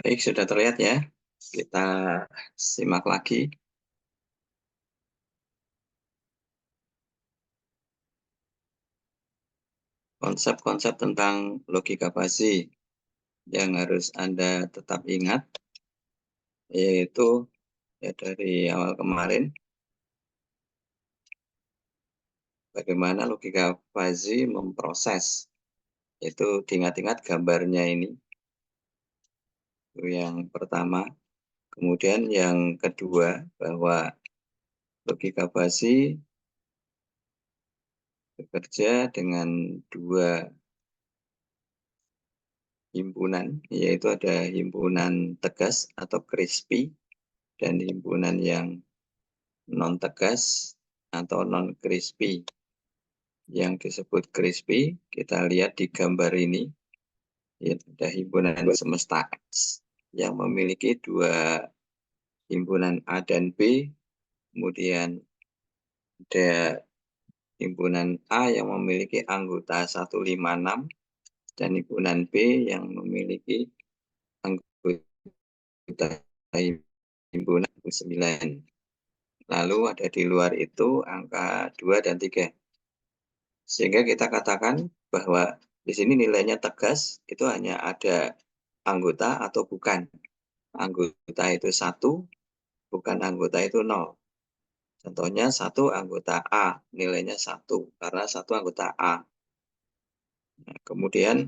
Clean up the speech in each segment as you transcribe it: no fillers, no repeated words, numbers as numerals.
Baik, sudah terlihat ya. Kita simak lagi. Konsep-konsep tentang logika fuzzy yang harus Anda tetap ingat, yaitu ya dari awal kemarin, bagaimana logika fuzzy memproses. Itu diingat-ingat gambarnya ini. Itu yang pertama. Kemudian yang kedua, bahwa logika fuzzy bekerja dengan dua himpunan, yaitu ada himpunan tegas atau crispy dan himpunan yang non tegas atau non crispy. Yang disebut crispy, kita lihat di gambar ini, ya, ada himpunan semesta X yang memiliki dua himpunan A dan B, kemudian ada himpunan A yang memiliki anggota 156 dan himpunan B yang memiliki anggota himpunan 9. Lalu ada di luar itu angka 2 dan 3. Sehingga kita katakan bahwa di sini nilainya tegas itu hanya ada anggota atau bukan. Anggota itu 1, bukan anggota itu 0. Contohnya 1 anggota A, nilainya 1 karena 1 anggota A. Nah, kemudian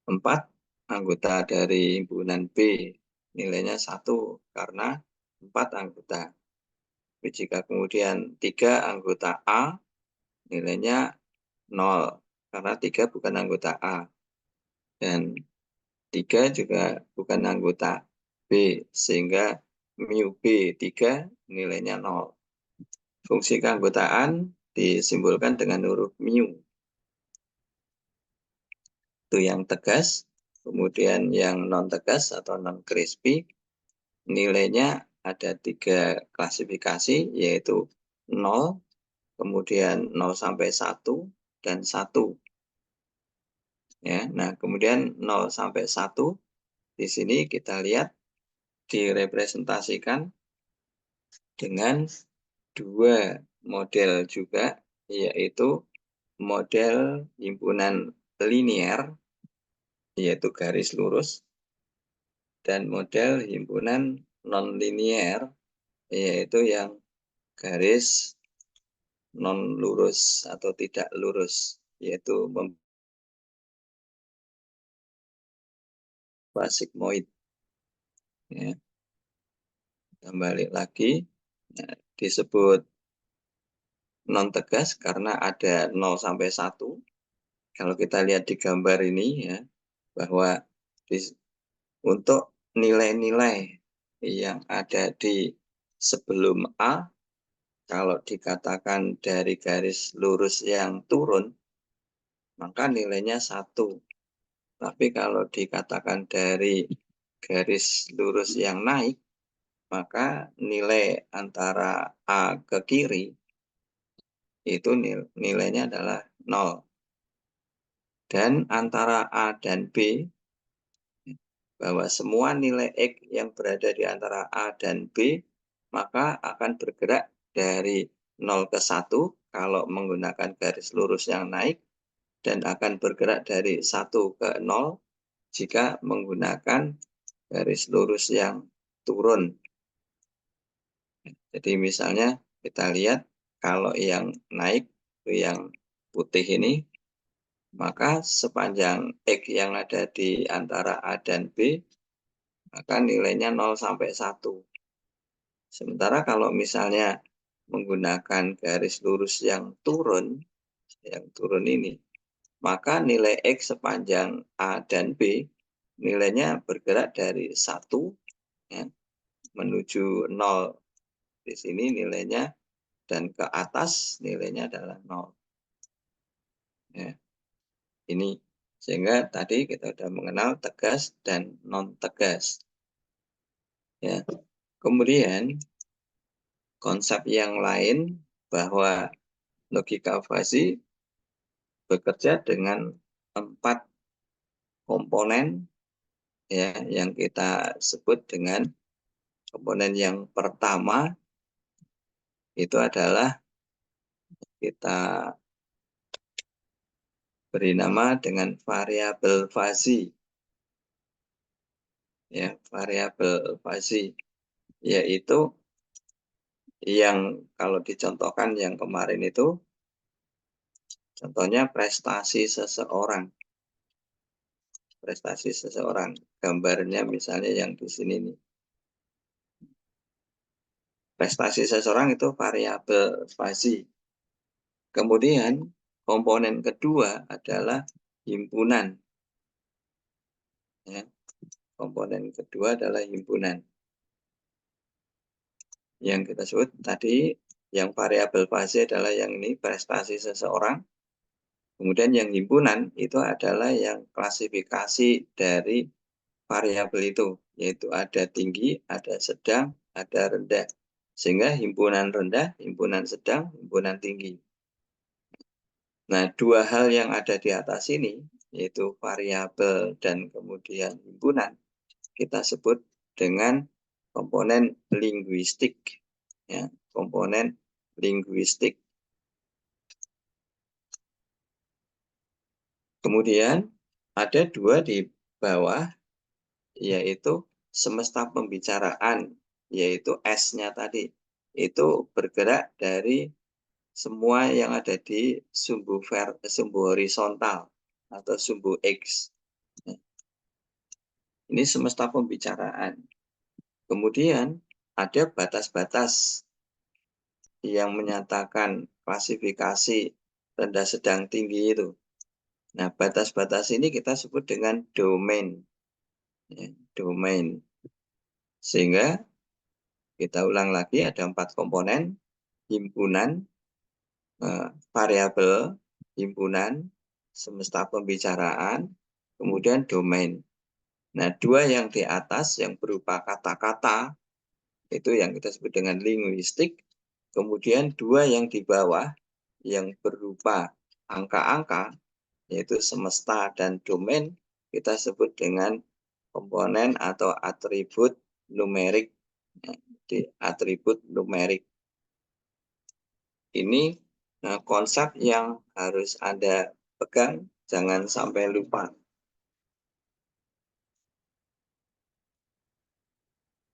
4 anggota dari himpunan B, nilainya 1 karena 4 anggota. Jika kemudian 3 anggota A, nilainya 0 karena 3 bukan anggota A. Dan 3 juga bukan anggota B, sehingga mu B3 nilainya 0. Fungsi keanggotaan disimbolkan dengan huruf mu. Itu yang tegas, kemudian yang non tegas atau non crispy, nilainya ada 3 klasifikasi, yaitu 0, kemudian 0 sampai 1, dan 1. Ya, nah kemudian 0 sampai 1, di sini kita lihat direpresentasikan dengan dua model juga, yaitu model himpunan linier, yaitu garis lurus, dan model himpunan non-linier, yaitu yang garis non-lurus atau tidak lurus, yaitu sigmoid. Ya. Kembali lagi, nah, disebut non tegas karena ada 0 sampai 1. Kalau kita lihat di gambar ini ya, bahwa untuk nilai-nilai yang ada di sebelum A, kalau dikatakan dari garis lurus yang turun, maka nilainya 1. Tapi kalau dikatakan dari garis lurus yang naik, maka nilai antara A ke kiri itu nilainya adalah 0. Dan antara A dan B, bahwa semua nilai X yang berada di antara A dan B, maka akan bergerak dari 0 ke 1 kalau menggunakan garis lurus yang naik, dan akan bergerak dari 1 ke 0 jika menggunakan garis lurus yang turun. Jadi misalnya kita lihat kalau yang naik itu yang putih ini, maka sepanjang X yang ada di antara A dan B, maka nilainya 0 sampai 1. Sementara kalau misalnya menggunakan garis lurus yang turun ini, maka nilai X sepanjang A dan B, nilainya bergerak dari 1 ya, menuju 0 di sini nilainya, dan ke atas nilainya adalah 0. Ya. Ini sehingga tadi kita sudah mengenal tegas dan non tegas. Ya. Kemudian konsep yang lain bahwa logika fuzzy bekerja dengan 4 komponen ya, yang kita sebut dengan komponen yang pertama itu adalah kita beri nama dengan variabel fuzzy, ya, variabel fuzzy, yaitu yang kalau dicontohkan yang kemarin itu contohnya prestasi seseorang, gambarnya misalnya yang di sini nih, prestasi seseorang itu variabel fuzzy. Kemudian komponen kedua adalah himpunan, ya. Komponen kedua adalah himpunan yang kita sebut tadi, yang variabel fuzzy adalah yang ini prestasi seseorang. Kemudian yang himpunan itu adalah yang klasifikasi dari variabel itu, yaitu ada tinggi, ada sedang, ada rendah. Sehingga himpunan rendah, himpunan sedang, himpunan tinggi. Nah, dua hal yang ada di atas ini, yaitu variabel dan kemudian himpunan, kita sebut dengan komponen linguistik. Ya, komponen linguistik. Kemudian ada dua di bawah, yaitu semesta pembicaraan, yaitu S-nya tadi. Itu bergerak dari semua yang ada di sumbu horizontal atau sumbu X. Ini semesta pembicaraan. Kemudian ada batas-batas yang menyatakan klasifikasi rendah, sedang, tinggi itu. Nah, batas-batas ini kita sebut dengan domain. Ya, domain. Sehingga kita ulang lagi, ada 4 komponen: himpunan, variabel, himpunan, semesta pembicaraan, kemudian domain. Nah, dua yang di atas yang berupa kata-kata itu yang kita sebut dengan linguistik. Kemudian dua yang di bawah yang berupa angka-angka, yaitu semesta dan domain, kita sebut dengan komponen atau atribut numerik. Di atribut numerik. Ini konsep yang harus Anda pegang, jangan sampai lupa.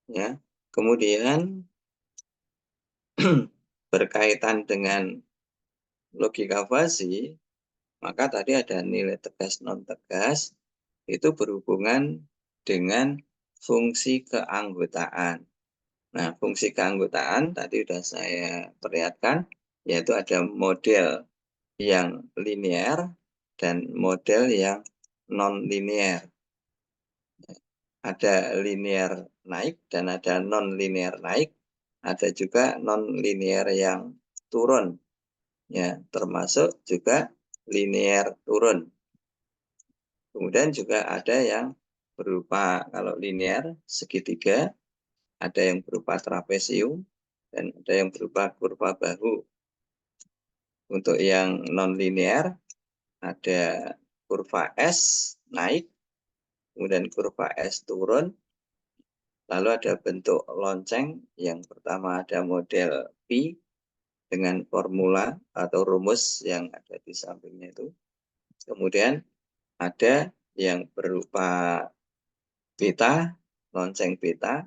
Ya. Kemudian berkaitan dengan logika fuzzy, maka tadi ada nilai tegas non tegas, itu berhubungan dengan fungsi keanggotaan. Nah, fungsi keanggotaan tadi sudah saya perlihatkan, yaitu ada model yang linear dan model yang non-linear. Ada linear naik dan ada non-linear naik. Ada juga non-linear yang turun. Ya, termasuk juga linear turun. Kemudian juga ada yang berupa, kalau linear segitiga, ada yang berupa trapesium, dan ada yang berupa kurva bahu. Untuk yang non-linear, ada kurva S naik, kemudian kurva S turun, lalu ada bentuk lonceng. Yang pertama ada model Pi dengan formula atau rumus yang ada di sampingnya itu. Kemudian ada yang berupa beta, lonceng beta.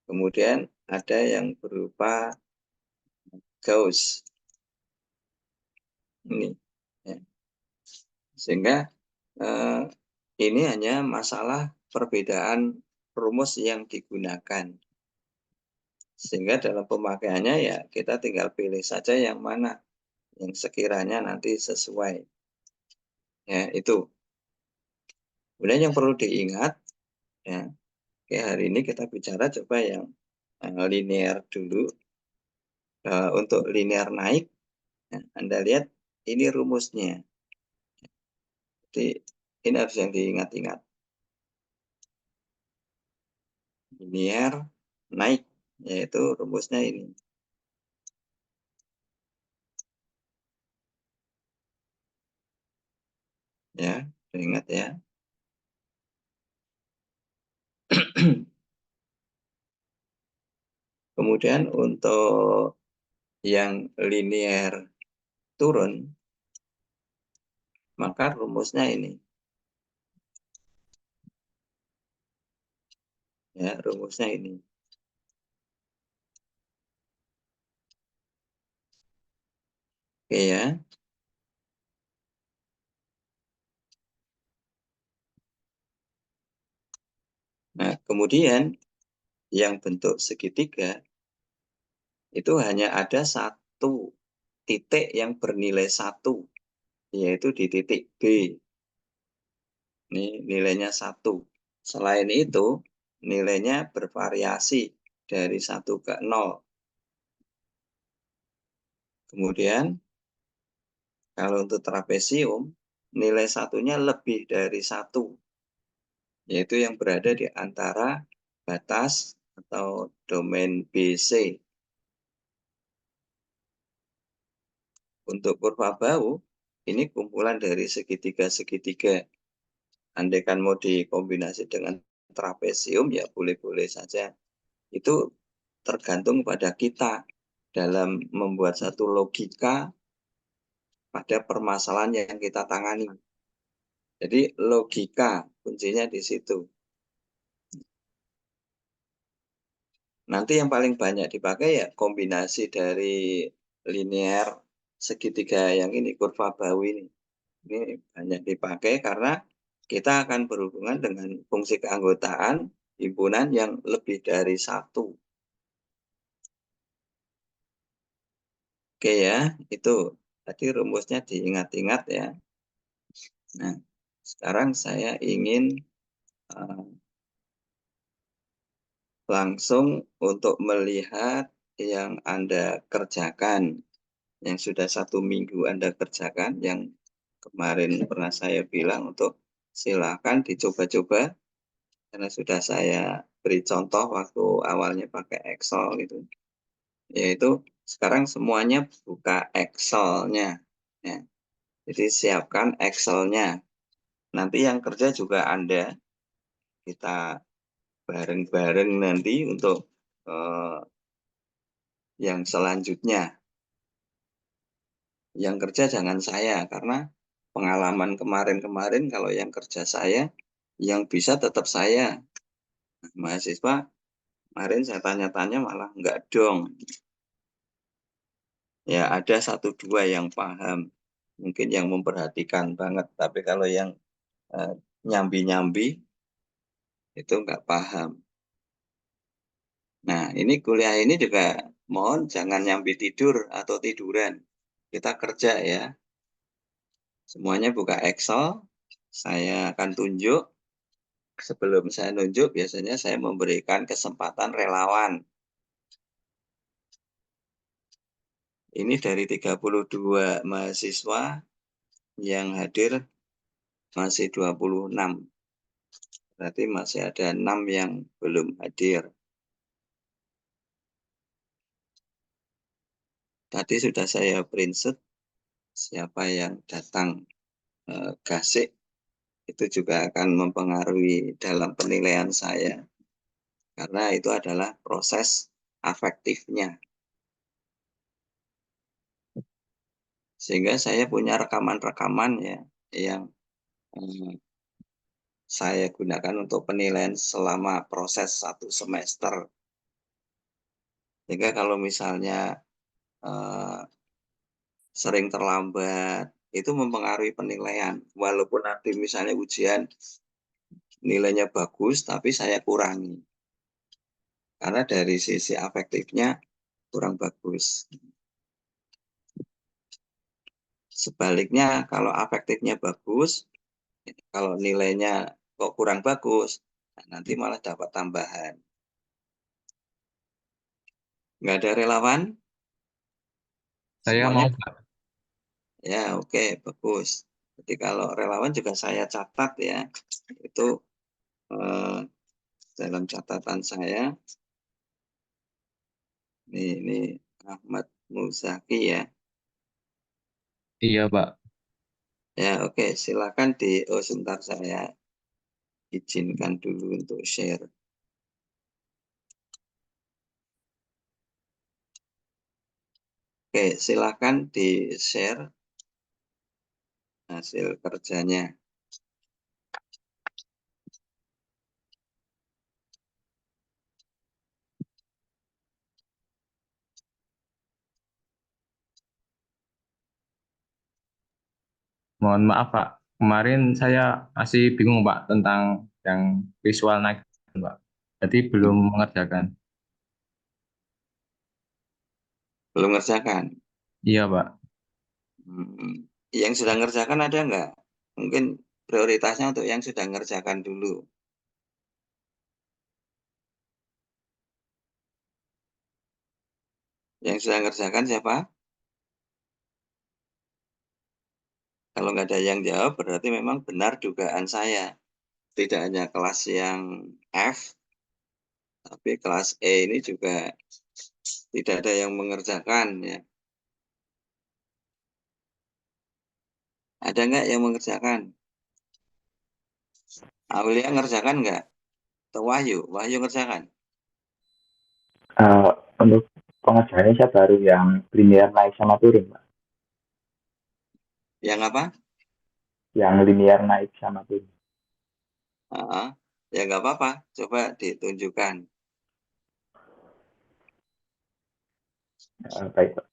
Kemudian ada yang berupa Gauss. Ini. Ya. Sehingga ini hanya masalah perbedaan rumus yang digunakan. Sehingga dalam pemakaiannya ya kita tinggal pilih saja yang mana yang sekiranya nanti sesuai. Ya, itu. Kemudian yang perlu diingat, ya, oke, hari ini kita bicara coba yang linear dulu. Untuk linear naik, ya, Anda lihat ini rumusnya. Jadi ini harus yang diingat-ingat. Linear naik, yaitu rumusnya ini. Ya, ingat ya. Kemudian untuk yang linear turun, maka rumusnya ini. Ya, rumusnya ini. Oke ya. Nah, kemudian yang bentuk segitiga itu hanya ada satu titik yang bernilai 1, yaitu di titik B. Ini nilainya 1. Selain itu, nilainya bervariasi dari 1 ke 0. Kemudian, kalau untuk trapesium, nilai satunya lebih dari 1, yaitu yang berada di antara batas atau domain BC. Untuk kurva bau, ini kumpulan dari segitiga-segitiga. Andaikan mau dikombinasi dengan trapesium, ya boleh-boleh saja. Itu tergantung pada kita dalam membuat satu logika pada permasalahan yang kita tangani. Jadi logika kuncinya di situ. Nanti yang paling banyak dipakai ya kombinasi dari linear segitiga yang ini, kurva bau ini. Ini banyak dipakai karena kita akan berhubungan dengan fungsi keanggotaan himpunan yang lebih dari 1. Oke ya, itu tadi rumusnya diingat-ingat ya. Nah, sekarang saya ingin langsung untuk melihat yang Anda kerjakan, yang sudah 1 minggu Anda kerjakan, yang kemarin pernah saya bilang untuk silakan dicoba-coba, karena sudah saya beri contoh waktu awalnya pakai Excel gitu. Yaitu sekarang semuanya buka Excel-nya. Ya. Jadi siapkan Excel-nya. Nanti yang kerja juga Anda, kita bareng-bareng nanti untuk yang selanjutnya. Yang kerja jangan saya, karena pengalaman kemarin-kemarin kalau yang kerja saya, yang bisa tetap saya. Nah, mahasiswa kemarin saya tanya-tanya malah enggak dong. Ya ada 1-2 yang paham, mungkin yang memperhatikan banget, tapi kalau yang nyambi-nyambi itu enggak paham. Nah, ini kuliah ini juga mohon jangan nyambi tidur atau tiduran. Kita kerja ya. Semuanya buka Excel, saya akan tunjuk. Sebelum saya nunjuk, biasanya saya memberikan kesempatan relawan. Ini dari 32 mahasiswa yang hadir masih 26. Berarti masih ada 6 yang belum hadir. Tadi sudah saya screenshot siapa yang datang gasik, itu juga akan mempengaruhi dalam penilaian saya. Karena itu adalah proses afektifnya. Sehingga saya punya rekaman-rekaman ya yang saya gunakan untuk penilaian selama proses 1 semester. Sehingga kalau misalnya sering terlambat, itu mempengaruhi penilaian. Walaupun nanti misalnya ujian nilainya bagus, tapi saya kurangi. Karena dari sisi afektifnya kurang bagus. Sebaliknya, kalau afektifnya bagus, kalau nilainya kok kurang bagus, nanti malah dapat tambahan. Nggak ada relawan? Saya Semuanya? mau, Pak. Ya, oke, bagus. Jadi kalau relawan juga saya catat ya. Itu eh, dalam catatan saya. Ini Ahmad Muzaki ya. Iya, Pak. Ya, oke, silakan oh sebentar saya izinkan dulu untuk share. Oke, silakan di-share hasil kerjanya. Mohon maaf Pak, kemarin saya masih bingung Pak tentang yang visual naik, Pak. Jadi belum mengerjakan. Belum ngerjakan. Iya Pak. Hmm. Yang sudah ngerjakan ada nggak? Mungkin prioritasnya untuk yang sudah ngerjakan dulu. Yang sudah ngerjakan siapa? Kalau nggak ada yang jawab, berarti memang benar dugaan saya. Tidak hanya kelas yang F, tapi kelas E ini juga tidak ada yang mengerjakan ya. Ada nggak yang mengerjakan? Aulia ngerjakan nggak? Atau Wahyu? Wahyu ngerjakan? Eh, untuk pengerjaannya saya baru yang linear naik sama turun, Pak. Yang apa? Yang linear naik sama turun. Ya nggak apa-apa. Coba ditunjukkan. Baik, Pak.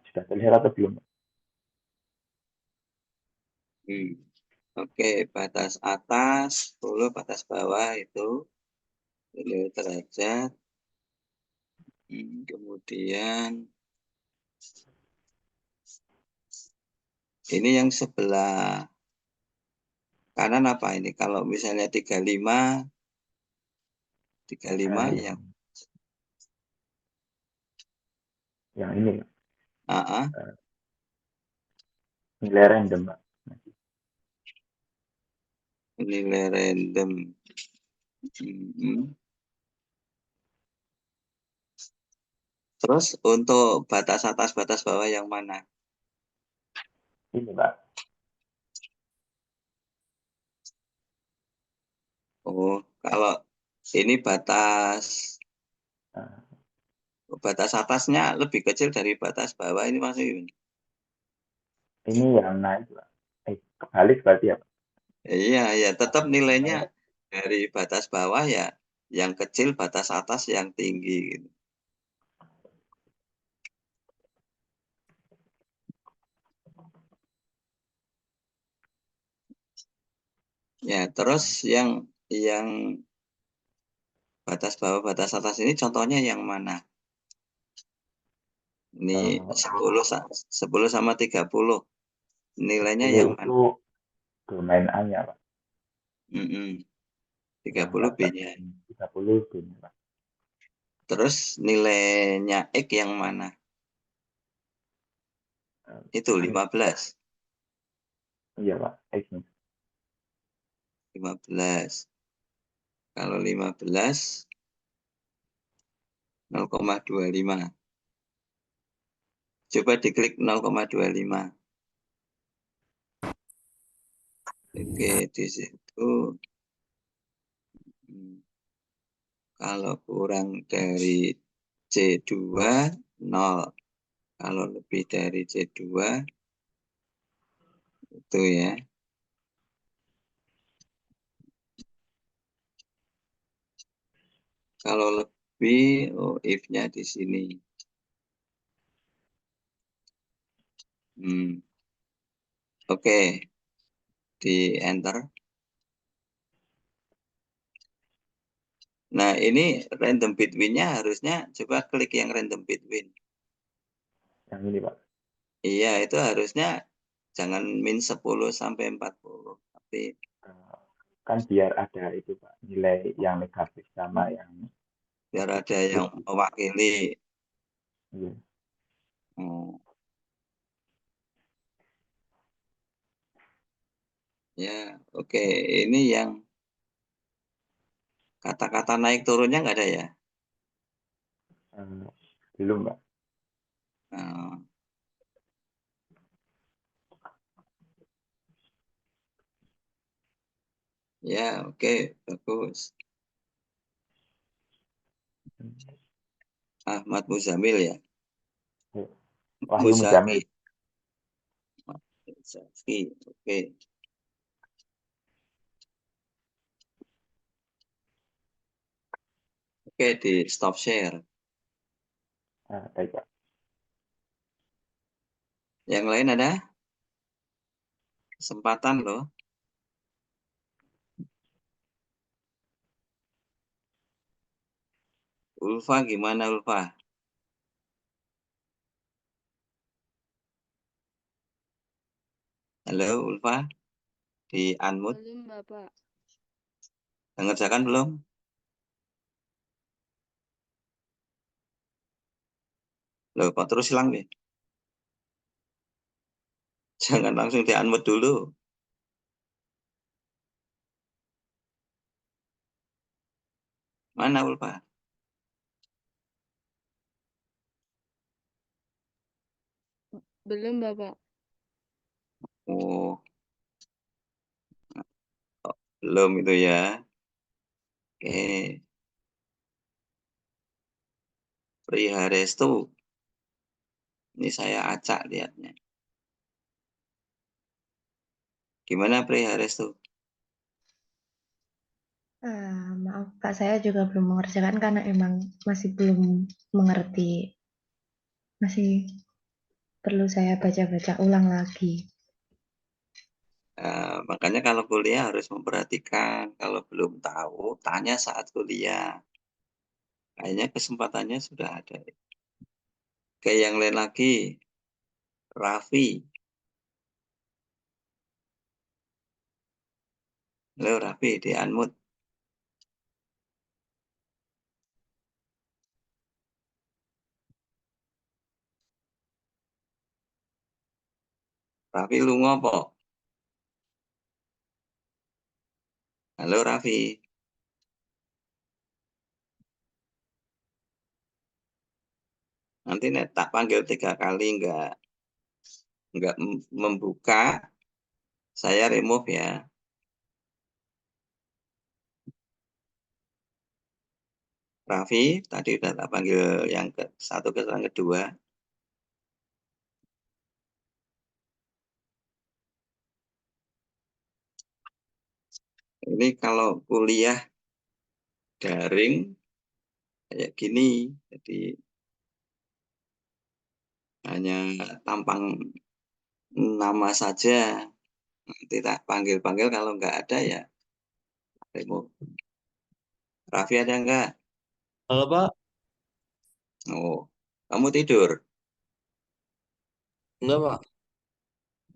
Sudah terlihat atau belum? Hmm. Oke, batas atas 10, batas bawah itu 10 derajat. Kemudian ini yang sebelah kanan apa ini? Kalau misalnya 35, 35 Eh, yang yang ini, AA, eh, nilai random, Pak. nilai random. Hmm. Terus untuk batas atas, batas bawah yang mana? Ini, Pak. Oh, kalau ini batas Eh, batas atasnya lebih kecil dari batas bawah ini masih. ini yang naik, Pak. Kebalik berarti ya, Pak. Iya, ya tetap nilainya Naik. dari batas bawah ya yang kecil, batas atas yang tinggi gitu. Ya, terus yang batas bawah, batas atas ini contohnya yang mana? Ini Eh, 10 sama 30. Nilainya 10 yang mana? itu domain A-nya, Pak. Mm-mm. Yang 30 batas B-nya. 30 B-nya, Pak. Terus nilainya X yang mana? Itu X, 15. iya, Pak. X-nya. 15. Kalau 15, 0,25. Coba diklik 0,25. Oke, di situ hmm, kalau kurang dari C2, 0. Kalau lebih dari C2, itu ya. Kalau lebih, oh if-nya di sini. Hmm, Oke, di enter. Nah, ini random between-nya harusnya coba klik yang random between. Yang ini, Pak. Iya, itu harusnya jangan min 10 sampai 40. Tapi Eh, kan biar ada itu, Pak. Nilai yang negatif sama yang biar ada positif yang gitu. mewakili. Iya. Oh, ya, oke. Ini yang kata-kata naik turunnya nggak ada ya? Eh, belum, Pak. Nah, Ya, oke, bagus. Ahmad Muzamil ya. Wahyu Muzaki. Muzamil. Muzaki, oke. Oke, di stop share. Baik, Pak. Yang lain ada? Kesempatan loh. Ulfa gimana Ulfa? Halo Ulfa, di unmute. Belum, Bapak. Ngerjakan belum? Loh, kok terus hilang nih? Jangan langsung di unmute dulu. Mana Ulfa? Belum, Bapak. Oh, belum itu ya. Oke, Priharestu. Ini saya acak lihatnya. Gimana Priharestu? Maaf Pak, saya juga belum mengerjakan karena emang masih belum mengerti. Masih perlu saya baca-baca ulang lagi. Makanya kalau kuliah harus memperhatikan. Kalau belum tahu, tanya saat kuliah. Kayaknya kesempatannya sudah ada. Kayak yang lain lagi, Raffi. Halo Raffi, di unmute. Raffi lu ngopo? Halo Raffi. Nanti tak panggil 3 kali nggak membuka, saya remove ya. Raffi, tadi udah tak panggil yang satu ke yang kedua. Ini kalau kuliah daring kayak gini, jadi hanya tampang nama saja. Nanti tak panggil-panggil, kalau nggak ada ya remove. Raffi ada nggak? Halo Pak, Oh, kamu tidur? enggak Pak,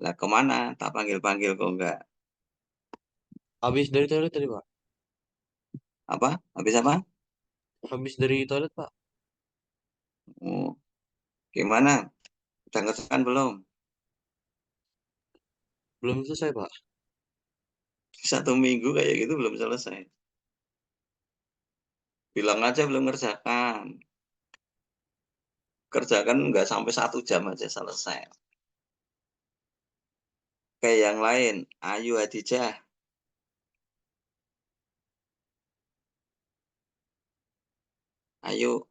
Lah kemana? Tak panggil-panggil kok nggak. habis dari toilet tadi Pak, Apa? Habis apa? habis dari toilet Pak, Oh, gimana? Udah ngerjakan belum? belum selesai Pak. 1 minggu kayak gitu belum selesai. Bilang aja belum ngerjakan. Kerjakan nggak sampai 1 jam aja selesai. Kayak yang lain, Ayu Hadijah. Ayo,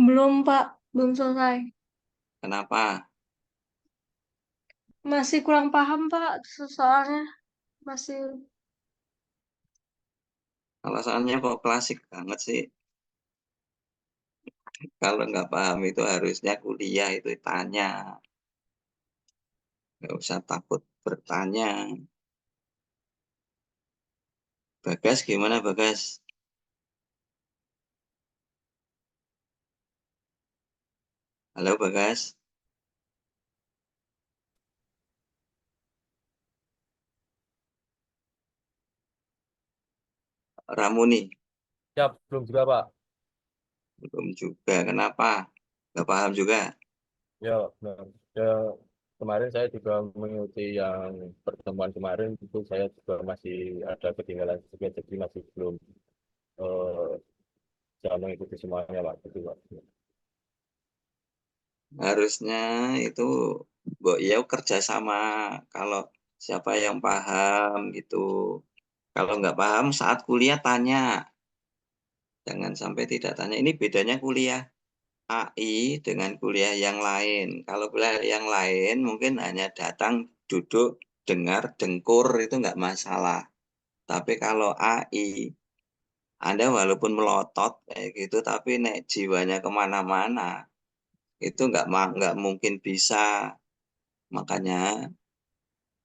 Belum, Pak. Belum selesai. kenapa? Masih kurang paham, Pak. Soalnya masih... Alasannya kok klasik banget sih. Kalau nggak paham itu harusnya kuliah itu tanya. Nggak usah takut bertanya. Bagas gimana Bagas? Halo Bagas. Ramuni. Ya, belum juga Pak. Belum juga. Kenapa? Nggak paham juga. Ya, benar. Ya, kemarin saya juga mengikuti yang pertemuan kemarin itu saya juga masih ada ketinggalan sedikit, jadi masih belum eh, bisa mengikuti semuanya Pak. Gitu, Pak. Harusnya itu Mbok Yau kerja sama. Kalau Siapa yang paham gitu. Kalau nggak paham saat kuliah tanya. Jangan sampai tidak tanya. Ini bedanya kuliah AI dengan kuliah yang lain. Kalau kuliah yang lain mungkin hanya datang, duduk, dengar, dengkur itu nggak masalah. Tapi kalau AI, Anda walaupun melotot kayak gitu, tapi nek jiwanya kemana-mana, itu nggak mungkin bisa. Makanya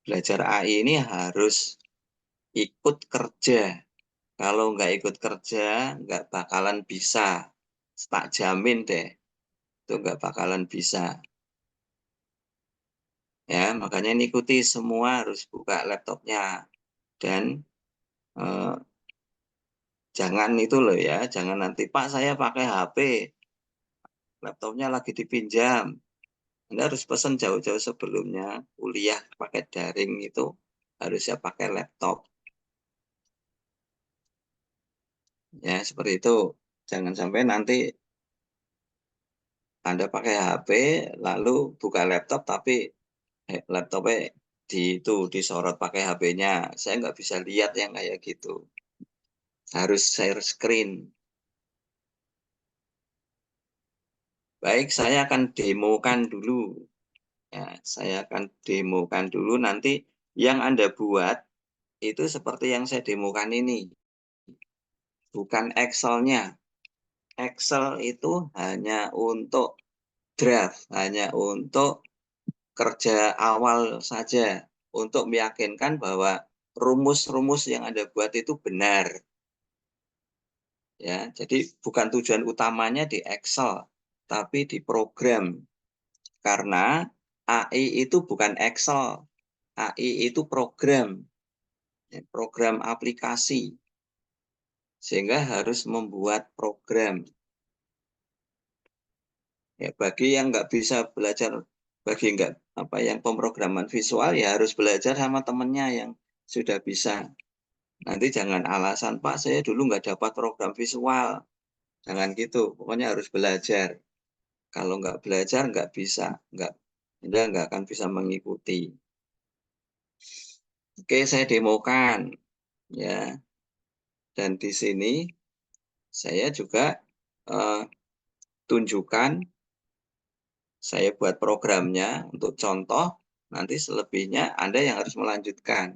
belajar AI ini harus ikut kerja. Kalau nggak ikut kerja, nggak bakalan bisa. Tak jamin deh, itu nggak bakalan bisa. Ya, makanya ikuti semua harus buka laptopnya. Dan jangan itu loh ya, jangan nanti Pak saya pakai HP, laptopnya lagi dipinjam. Anda harus pesan jauh-jauh sebelumnya, kuliah pakai daring itu harusnya pakai laptop. Ya, seperti itu. Jangan sampai nanti Anda pakai HP, lalu buka laptop, tapi laptopnya disorot pakai HP-nya. Saya nggak bisa lihat yang kayak gitu. Harus share screen. Baik, saya akan demokan dulu. Ya, saya akan demokan dulu nanti yang Anda buat itu seperti yang saya demokan ini. Bukan Excel-nya. Excel itu hanya untuk draft, hanya untuk kerja awal saja, untuk meyakinkan bahwa rumus-rumus yang Anda buat itu benar. Ya, jadi bukan tujuan utamanya di Excel, tapi di program. Karena AI itu bukan Excel, AI itu program, program aplikasi, sehingga harus membuat program. Ya, bagi yang nggak bisa belajar, bagi nggak yang pemrograman visual ya harus belajar sama temennya yang sudah bisa. Nanti jangan alasan Pak saya dulu nggak dapat program visual, jangan gitu. Pokoknya harus belajar. Kalau nggak belajar nggak bisa, Anda nggak akan bisa mengikuti. Oke, saya demokan ya. Dan di sini saya juga tunjukkan, saya buat programnya untuk contoh, nanti selebihnya Anda yang harus melanjutkan.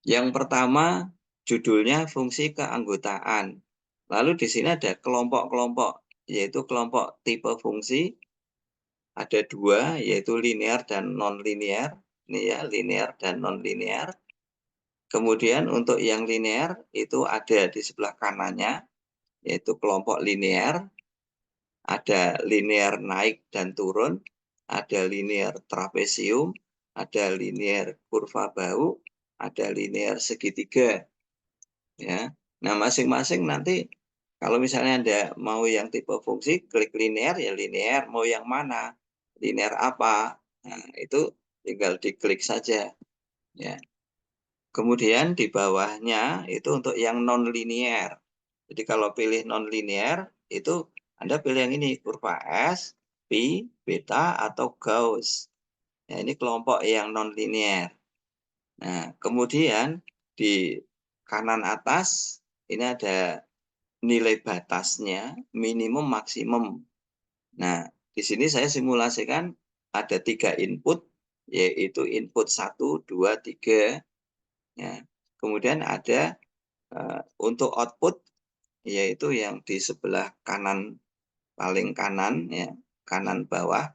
Yang pertama, judulnya fungsi keanggotaan. Lalu di sini ada kelompok-kelompok, yaitu kelompok tipe fungsi. Ada dua, yaitu linear dan non-linear. Ini ya, linear dan non-linear. Kemudian untuk yang linear itu ada di sebelah kanannya, yaitu kelompok linear. Ada linear naik dan turun, ada linear trapesium, ada linear kurva bahu, ada linear segitiga. Ya, nah masing-masing nanti kalau misalnya Anda mau yang tipe fungsi, klik linear ya linear, mau yang mana, linear apa, nah itu tinggal diklik saja. Ya. Kemudian di bawahnya itu untuk yang non-linear. Jadi kalau pilih non-linear itu Anda pilih yang ini, kurva S, pi, beta, atau Gauss. Nah, ini kelompok yang non-linear. Nah, kemudian di kanan atas ini ada nilai batasnya, minimum, maksimum. Nah, di sini saya simulasikan ada 3 input, yaitu input 1, 2, 3. Ya. Kemudian ada untuk output, yaitu yang di sebelah kanan, paling kanan, ya, kanan bawah.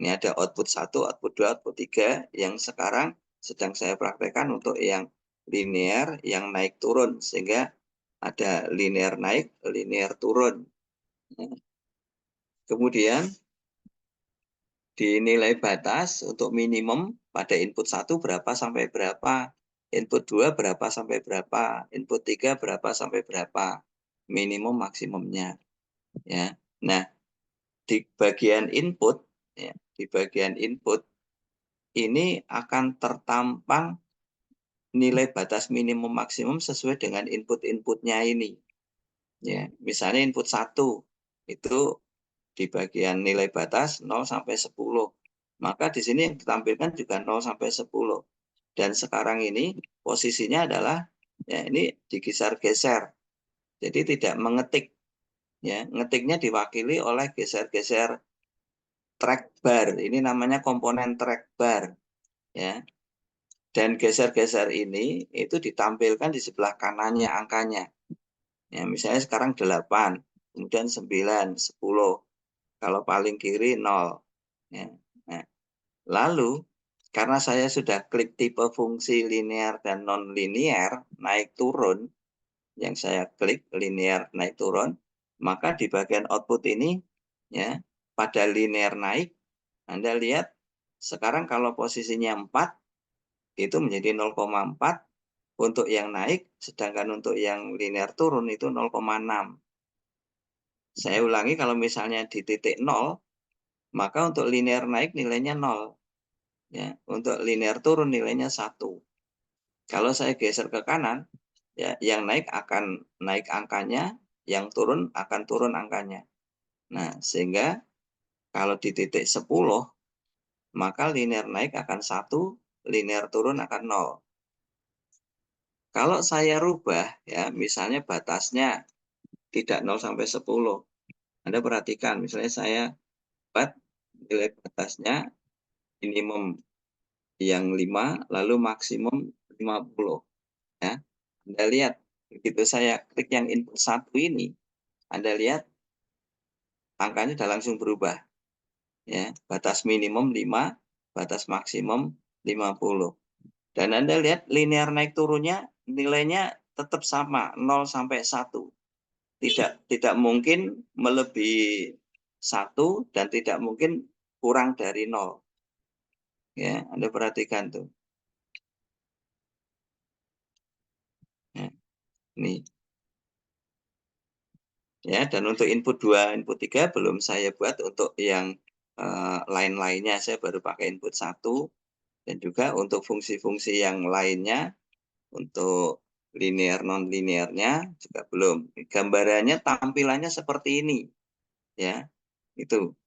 Ini ada output 1, output 2, output 3, yang sekarang sedang saya praktekkan untuk yang linear, yang naik turun, sehingga ada linear naik, linear turun. Kemudian di nilai batas untuk minimum pada input 1 berapa sampai berapa, input 2 berapa sampai berapa, input 3 berapa sampai berapa, minimum maksimumnya. Ya. Nah, di bagian input, ya, di bagian input ini akan tertampang nilai batas minimum maksimum sesuai dengan input-inputnya ini. Ya, misalnya input 1 itu di bagian nilai batas 0 sampai 10. Maka di sini yang ditampilkan juga 0 sampai 10. Dan sekarang ini posisinya adalah ya ini digeser-geser. Jadi tidak mengetik. Ya, ngetiknya diwakili oleh geser-geser track bar. Ini namanya komponen track bar. Ya. Dan geser-geser ini itu ditampilkan di sebelah kanannya angkanya. Ya, misalnya sekarang 8, kemudian 9, 10. Kalau paling kiri 0. Ya. Nah, lalu karena saya sudah klik tipe fungsi linear dan non-linear, naik turun, yang saya klik linear naik turun, maka di bagian output ini ya pada linear naik, Anda lihat sekarang kalau posisinya 4 itu menjadi 0,4 untuk yang naik, sedangkan untuk yang linear turun itu 0,6. Saya ulangi, kalau misalnya di titik 0, maka untuk linear naik nilainya 0. Ya, untuk linear turun nilainya 1. Kalau saya geser ke kanan, ya, yang naik akan naik angkanya, yang turun akan turun angkanya. Nah, sehingga kalau di titik 10, maka linear naik akan 1, linear turun akan 0. Kalau saya rubah, ya, misalnya batasnya tidak 0 sampai 10. Anda perhatikan, misalnya saya buat nilai batasnya minimum yang 5, lalu maksimum 50. Ya. Anda lihat, begitu saya klik yang input 1 ini, Anda lihat angkanya sudah langsung berubah. Ya, batas minimum 5, batas maksimum 50. Dan Anda lihat linear naik turunnya nilainya tetap sama, 0 sampai 1. Tidak mungkin melebihi 1 dan tidak mungkin kurang dari 0. Ya, Anda perhatikan tuh. Ya, ini. Ya, dan untuk input 2, input 3 belum saya buat. Untuk yang lain-lainnya saya baru pakai input 1. Dan juga untuk fungsi-fungsi yang lainnya, untuk linear non-linearnya juga belum. Gambarannya tampilannya seperti ini. Ya, itu.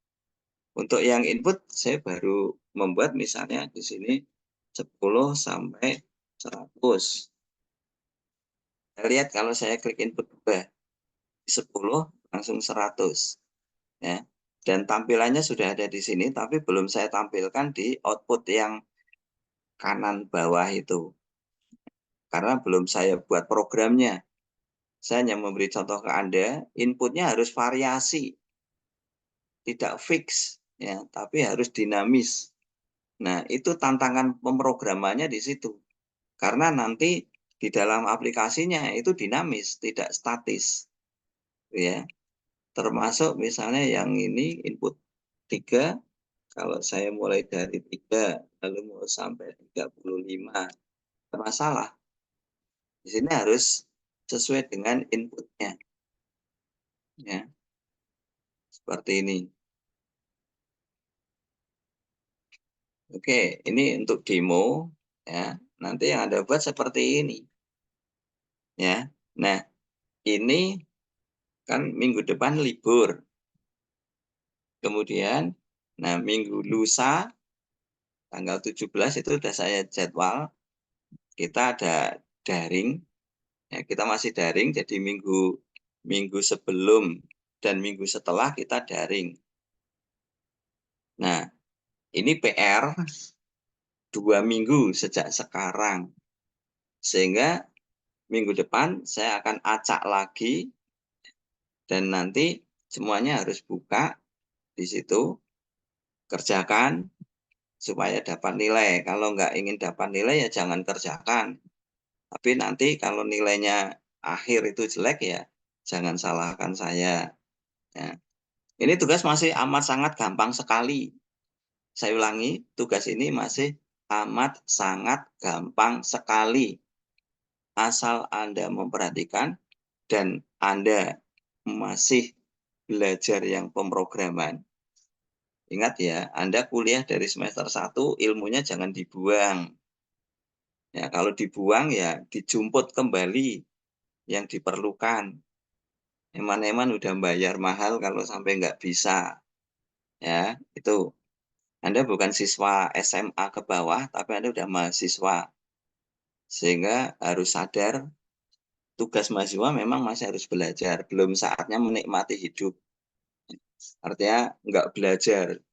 Untuk yang input saya baru membuat misalnya di sini 10 sampai 100. Kita lihat kalau saya klik input 2, 10 langsung 100. Ya. Dan tampilannya sudah ada di sini, tapi belum saya tampilkan di output yang kanan bawah itu. Karena belum saya buat programnya. Saya hanya memberi contoh ke Anda, inputnya harus variasi. Tidak fix, ya, tapi harus dinamis. Nah, itu tantangan pemrogramannya di situ. Karena nanti di dalam aplikasinya itu dinamis, tidak statis. Ya. Termasuk misalnya yang ini input 3, kalau saya mulai dari 3 lalu mau sampai 35, masalah. Di sini harus sesuai dengan inputnya. Ya. Seperti ini. Oke, ini untuk demo ya. Nanti yang Anda buat seperti ini. Ya. Nah, ini kan minggu depan libur. Kemudian nah minggu lusa tanggal 17 itu sudah saya jadwal. Kita ada daring. Ya, kita masih daring, jadi minggu sebelum dan minggu setelah kita daring. Nah, ini PR 2 minggu sejak sekarang. Sehingga minggu depan saya akan acak lagi dan nanti semuanya harus buka di situ, kerjakan supaya dapat nilai. Kalau nggak ingin dapat nilai ya jangan kerjakan. Tapi nanti kalau nilainya akhir itu jelek ya jangan salahkan saya. Ya. Ini tugas masih amat sangat gampang sekali. Saya ulangi, tugas ini masih amat sangat gampang sekali. Asal Anda memperhatikan dan Anda masih belajar yang pemrograman. Ingat ya, Anda kuliah dari semester 1, ilmunya jangan dibuang. Ya, kalau dibuang ya dijumput kembali yang diperlukan. Eman-eman udah bayar mahal kalau sampai nggak bisa. Ya, itu. Anda bukan siswa SMA ke bawah, tapi Anda udah mahasiswa. Sehingga harus sadar tugas mahasiswa memang masih harus belajar, belum saatnya menikmati hidup. Artinya nggak belajar,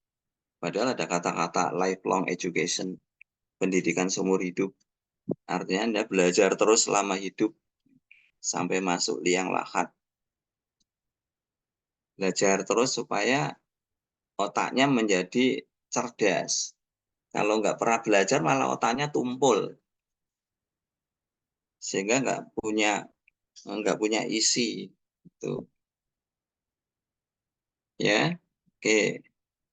padahal ada kata-kata lifelong education, pendidikan seumur hidup. Artinya Anda belajar terus selama hidup sampai masuk liang lahat. Belajar terus supaya otaknya menjadi cerdas. Kalau nggak pernah belajar malah otaknya tumpul. Sehingga nggak punya isi. Gitu. Ya, oke.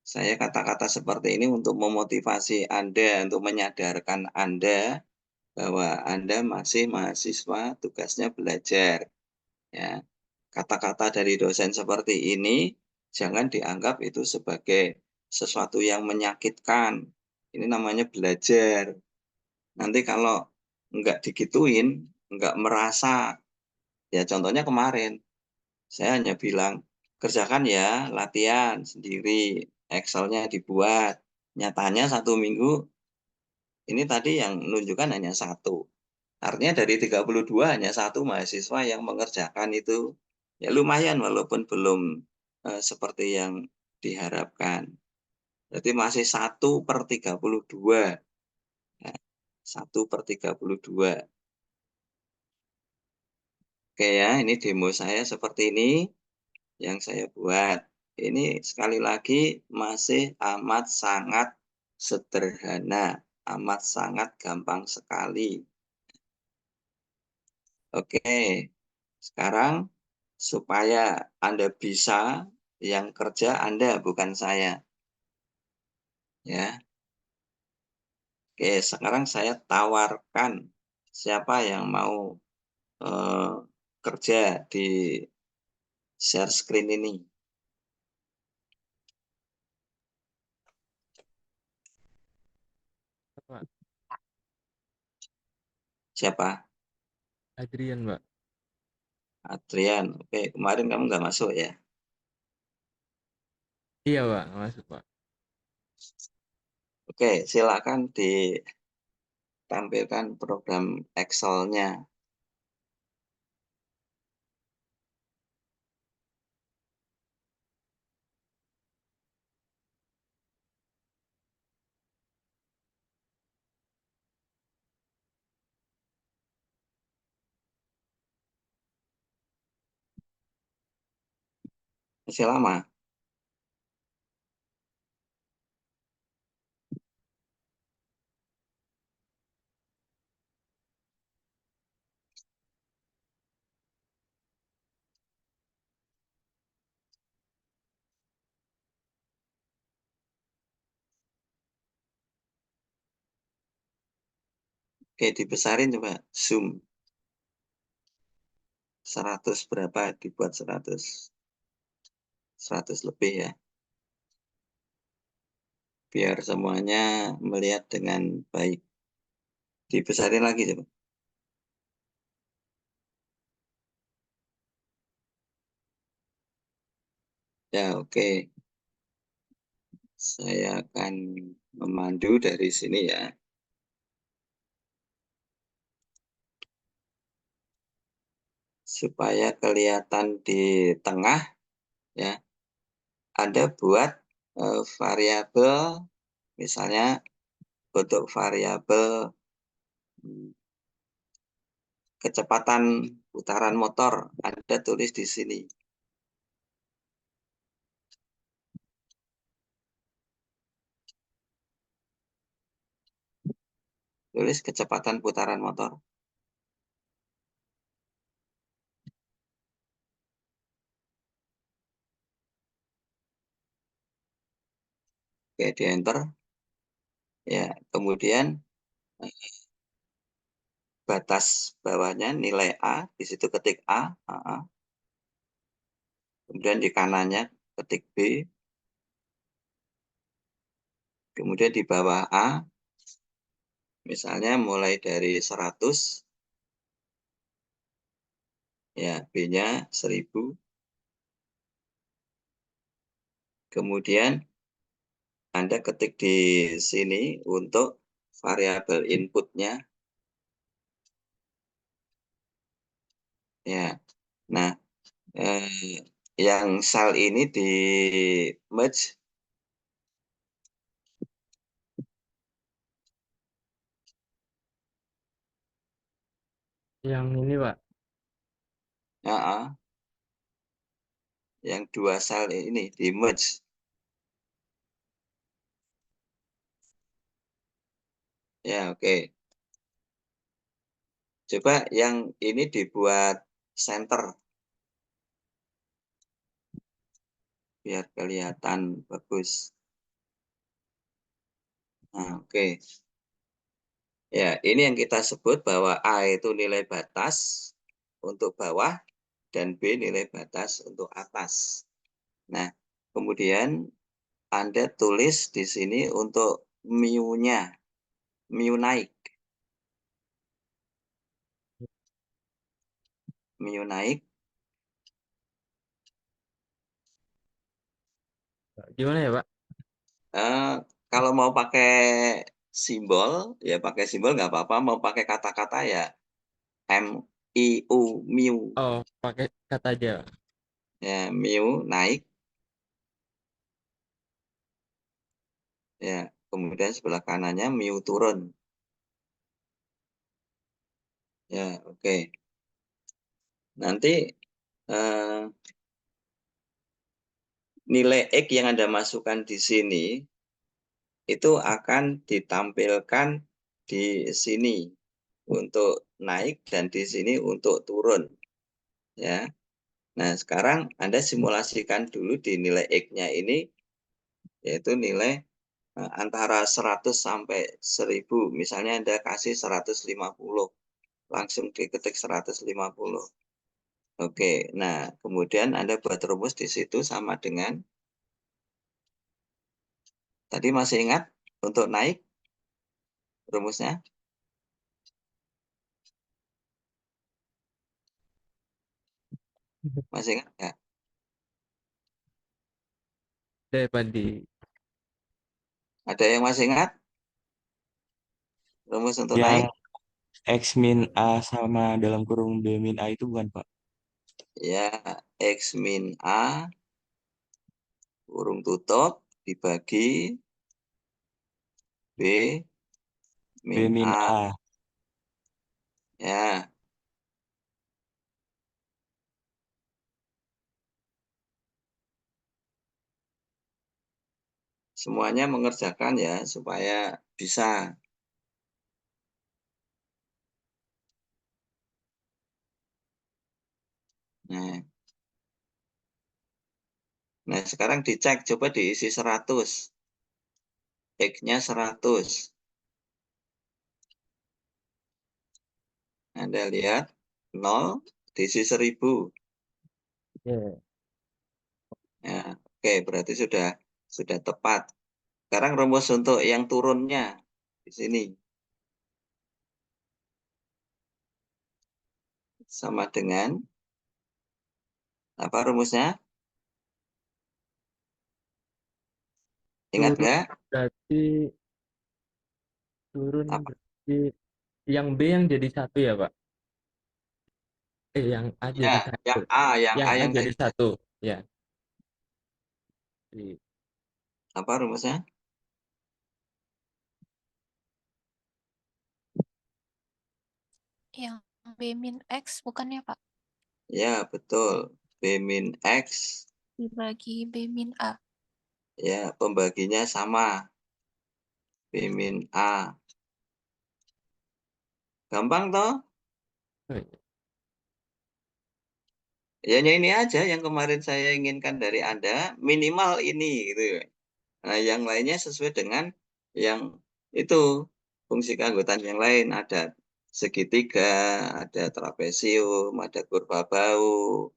Saya kata-kata seperti ini untuk memotivasi Anda, untuk menyadarkan Anda bahwa Anda masih mahasiswa, tugasnya belajar. Ya, kata-kata dari dosen seperti ini jangan dianggap itu sebagai sesuatu yang menyakitkan. Ini namanya belajar. Nanti kalau nggak digituin, nggak merasa, ya contohnya kemarin, saya hanya bilang, kerjakan ya, latihan sendiri, Excel-nya dibuat. Nyatanya 1 minggu, ini tadi yang menunjukkan hanya 1. Artinya dari 32 hanya 1 mahasiswa yang mengerjakan itu. Ya lumayan walaupun belum seperti yang diharapkan. Berarti masih 1/32. Nah, 1/32. Oke ya, ini demo saya seperti ini yang saya buat. Ini sekali lagi masih amat sangat sederhana, amat sangat gampang sekali. Oke, sekarang supaya Anda bisa, yang kerja Anda bukan saya. Ya. Oke, sekarang saya tawarkan siapa yang mau kerja di share screen ini. Pak. Siapa? Adrian, Mbak. Adrian. Oke, kemarin kamu nggak masuk ya? Iya, Pak, masuk, Pak. Oke, silakan ditampilkan program Excel-nya. Masih lama. Oke, dibesarin coba. Zoom. 100 berapa dibuat 100? 100 lebih ya. Biar semuanya melihat dengan baik. Dibesarin lagi coba. Ya, oke. Saya akan memandu dari sini ya. Supaya kelihatan di tengah ya. Anda buat variabel, misalnya untuk variabel kecepatan putaran motor, Anda tulis di sini. Tulis kecepatan putaran motor. Oke, di enter. Ya, kemudian batas bawahnya nilai A, di situ ketik A. Kemudian di kanannya ketik B. Kemudian di bawah A, misalnya mulai dari 100, ya B-nya 1000. Kemudian Anda ketik di sini untuk variabel inputnya Ya. Nah, yang sel ini di merge Yang ini, Pak. yang dua sel ini di merge. Ya, oke. Coba yang ini dibuat center biar kelihatan bagus. Nah, oke. Ya, ini yang kita sebut bahwa A itu nilai batas untuk bawah dan B nilai batas untuk atas. Nah, kemudian Anda tulis di sini untuk mu-nya, mu naik. Mu naik, Gimana ya, Pak? kalau mau pakai simbol, ya pakai simbol nggak apa-apa. Mau pakai kata-kata ya MIU, mu. Oh, pakai kata aja. Ya, mu naik. Ya, kemudian sebelah kanannya mu turun. Ya, oke. Nanti eh, nilai X yang Anda masukkan di sini itu akan ditampilkan di sini untuk naik dan di sini untuk turun. Ya. Nah, sekarang Anda simulasikan dulu di nilai X-nya ini, yaitu nilai antara 100 sampai 1000. Misalnya Anda kasih 150, langsung diketik 150. Oke, nah kemudian Anda buat rumus di situ sama dengan, tadi masih ingat untuk naik rumusnya? Masih ingat nggak? Dapat di Ada yang masih ingat rumus untuk Yang naik? X min A sama dalam kurung B min A itu bukan, Pak? Ya, X min A kurung tutup dibagi B B min min A. A. Ya, semuanya mengerjakan ya supaya bisa. Nah, sekarang dicek, coba diisi 100. X-nya 100. Anda lihat 0 diisi 1000. ya. Ya, oke, berarti sudah tepat. Sekarang rumus untuk yang turunnya di sini sama dengan apa rumusnya? Ingat Turun nggak? berarti turun Apa? berarti yang B yang jadi satu ya, Pak? Yang A Ya, jadi satu. yang A, Yang A yang jadi tadi. satu. Ya. Di- Apa rumusnya? Yang B min X bukan ya, Pak? Ya, betul. B min X, Dibagi B min A. ya pembaginya sama. B min A. Gampang toh? oh, iya. Ya, ini aja yang kemarin saya inginkan dari Anda, minimal ini gitu. Nah, yang lainnya sesuai dengan yang itu fungsi keanggotaan yang lain, ada segitiga, ada trapesium, ada kurva bau.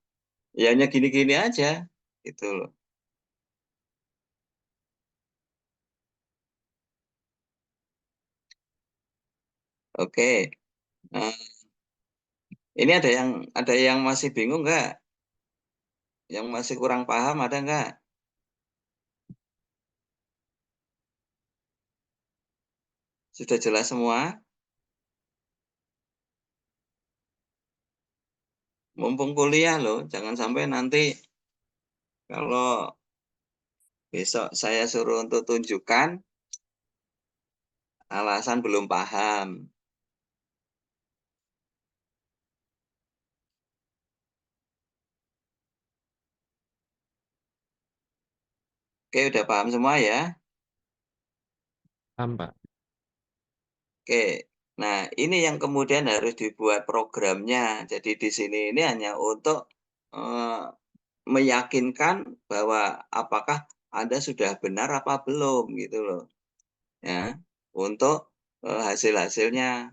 Ya hanya gini-gini aja gitu loh. Oke. Nah, ini ada yang masih bingung nggak? Yang masih kurang paham ada nggak? Sudah jelas semua? Mumpung kuliah loh, jangan sampai nanti kalau besok saya suruh untuk tunjukkan alasan belum paham. Oke, udah paham semua ya? Paham, Pak. Oke. Nah, ini yang kemudian harus dibuat programnya. Jadi di sini ini hanya untuk meyakinkan bahwa apakah Anda sudah benar apa belum gitu loh. Ya, untuk hasil-hasilnya.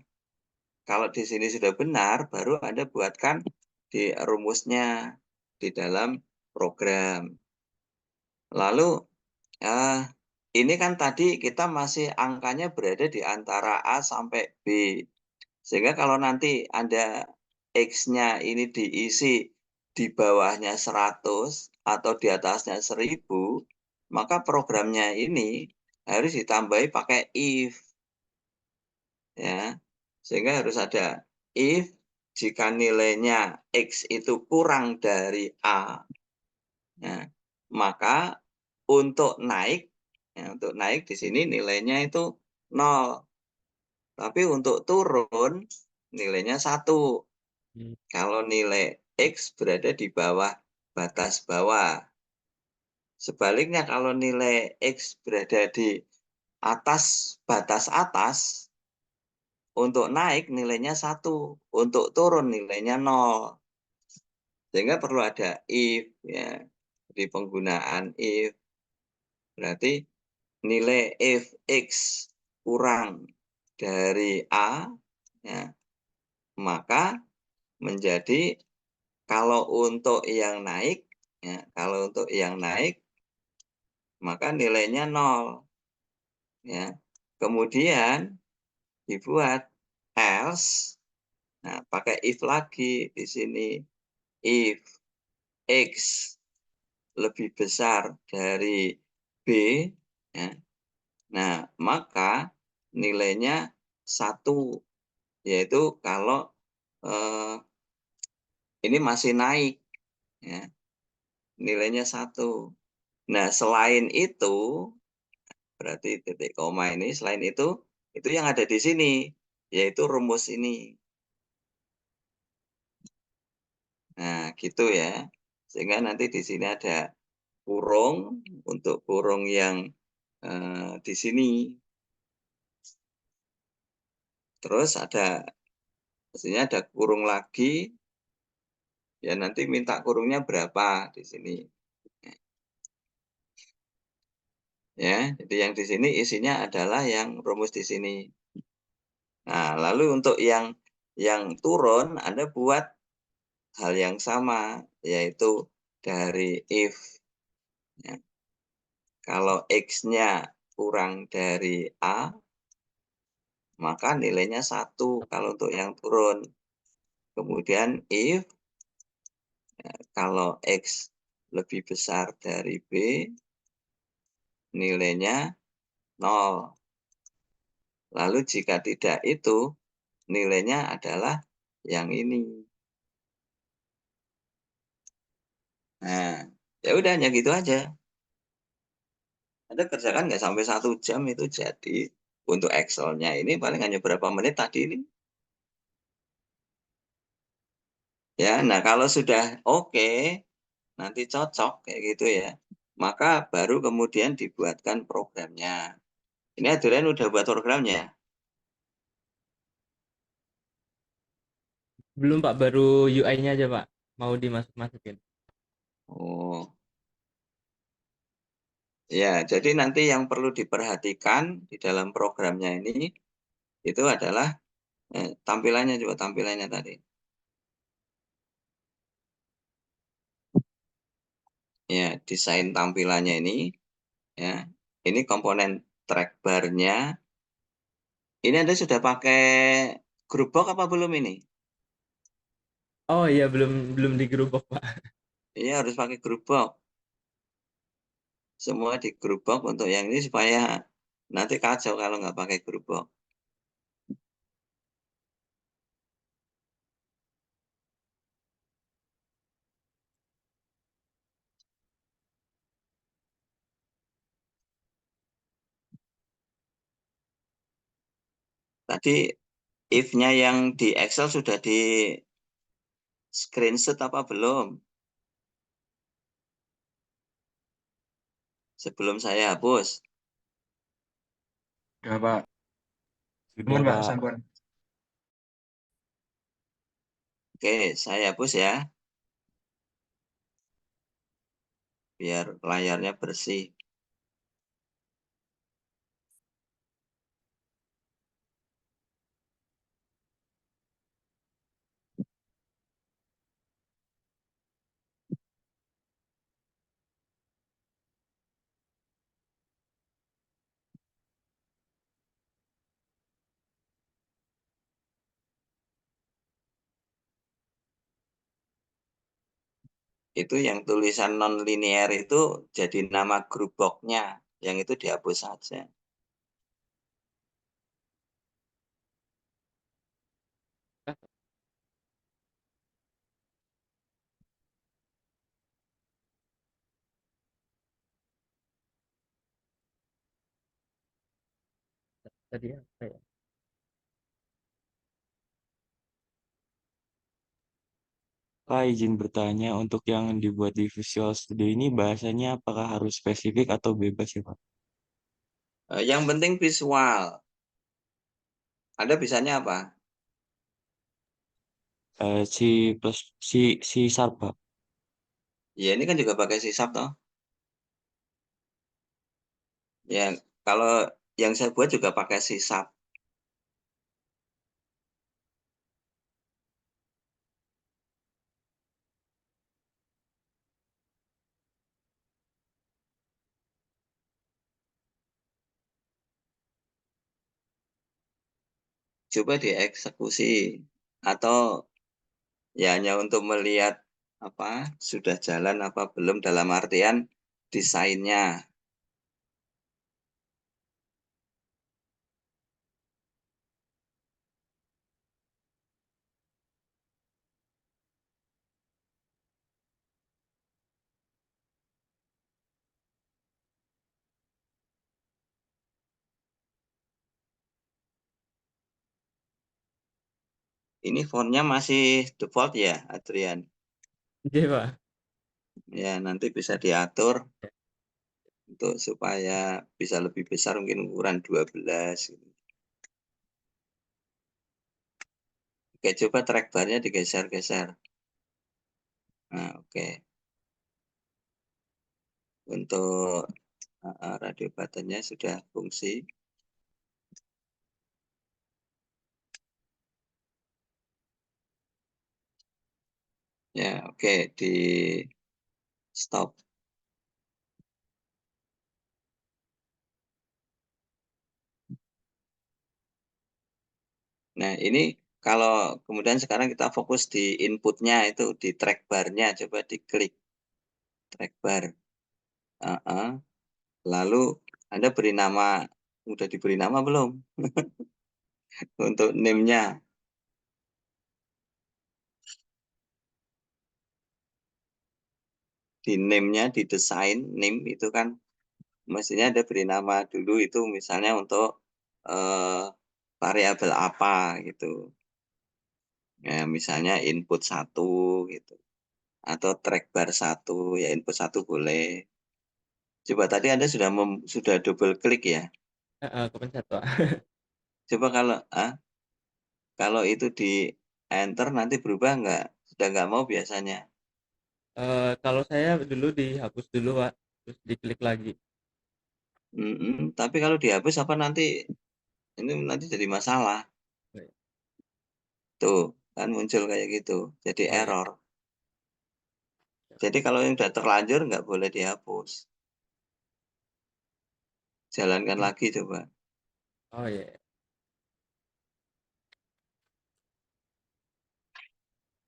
Kalau di sini sudah benar, baru Anda buatkan di rumusnya di dalam program. Lalu ini kan tadi kita masih angkanya berada di antara A sampai B. Sehingga kalau nanti Anda X-nya ini diisi di bawahnya 100 atau di atasnya 1000, maka programnya ini harus ditambahi pakai if. Ya. Sehingga harus ada if jika nilainya X itu kurang dari A, ya, maka untuk naik, untuk naik di sini nilainya itu 0. Tapi untuk turun nilainya 1. Kalau nilai X berada di bawah batas bawah. Sebaliknya kalau nilai X berada di atas batas atas, untuk naik nilainya 1, untuk turun nilainya 0. Sehingga perlu ada if, ya. Di penggunaan if berarti nilai if X kurang dari A, ya, maka menjadi kalau untuk yang naik, ya, kalau untuk yang naik maka nilainya 0. Ya. Kemudian dibuat else, nah pakai if lagi di sini, if X lebih besar dari B, ya, nah maka nilainya 1, yaitu kalau ini masih naik, ya, nilainya 1. Nah selain itu, berarti titik koma ini, selain itu yang ada di sini, yaitu rumus ini. Nah gitu ya, sehingga nanti di sini ada kurung, untuk kurung yang di sini. Terus di sini ada kurung lagi, ya nanti minta kurungnya berapa di sini. Ya, jadi yang di sini isinya adalah yang rumus di sini. Nah, lalu untuk yang turun Anda buat hal yang sama, yaitu dari if, ya. Kalau X-nya kurang dari A, maka nilainya 1 kalau untuk yang turun. Kemudian if, ya, kalau X lebih besar dari B, nilainya 0. Lalu jika tidak itu, nilainya adalah yang ini. Nah, ya udah hanya gitu aja. Anda kerjakan nggak sampai 1 jam itu jadi. Untuk Excel-nya ini paling hanya berapa menit tadi ini. Ya, nah kalau sudah oke, nanti cocok kayak gitu ya, maka baru kemudian dibuatkan programnya. Ini Adrian udah buat programnya? Belum Pak, baru UI-nya aja Pak. Mau dimasukin. Oh, ya, jadi nanti yang perlu diperhatikan di dalam programnya ini itu adalah tampilannya, juga tampilannya tadi. Ya, desain tampilannya ini, ya, ini komponen track bar-nya. Ini Anda sudah pakai group box apa belum ini? Oh iya, belum digerubuk Pak. Iya, harus pakai group box. Semua di group box untuk yang ini supaya nanti kacau kalau nggak pakai group box. Tadi if-nya yang di Excel sudah di screenshot apa belum? Sebelum saya hapus. Udah, Pak. Sudah, Nuhun, Pak, Pak. sampun. Oke, saya hapus ya. Biar layarnya bersih. Itu yang tulisan non-linear itu jadi nama grup box-nya. Yang itu dihapus saja. Tadi apa ya? Pak, izin bertanya, untuk yang dibuat di Visual Studio ini bahasanya apakah harus spesifik atau bebas ya, Pak? Yang penting visual. Anda bisanya apa? C plus C sharp, Pak. Ya ini kan juga pakai sisap toh. Ya kalau yang saya buat juga pakai sisap. Coba dieksekusi atau ya hanya untuk melihat apa sudah jalan apa belum dalam artian desainnya. Ini fontnya masih default ya, Adrian? Oke, Pak. Ya, nanti bisa diatur untuk supaya bisa lebih besar, mungkin ukuran 12 gitu. Oke, coba track barnya digeser-geser. Nah, oke. Untuk radio buttonnya sudah fungsi. Ya, oke, di stop. Nah, ini kalau kemudian sekarang kita fokus di inputnya itu di track barnya, coba diklik track bar. Lalu Anda beri nama, udah diberi nama belum? Untuk name-nya. Di name-nya, di desain, name itu kan mestinya ada beri nama dulu itu misalnya untuk variabel apa gitu. Ya, misalnya input 1 gitu. Atau track bar 1, ya input 1 boleh. Coba tadi Anda sudah double klik ya. Kepencet, Pak. Coba kalau itu di enter nanti berubah nggak? Sudah nggak mau biasanya. Kalau saya dulu dihapus dulu, Pak. Terus diklik lagi. Tapi kalau dihapus apa nanti ini nanti jadi masalah. Oh, iya. Tuh, kan muncul kayak gitu. Jadi Oh, iya. error. Jadi kalau yang sudah terlanjur nggak boleh dihapus. Jalankan lagi coba. Oh, iya.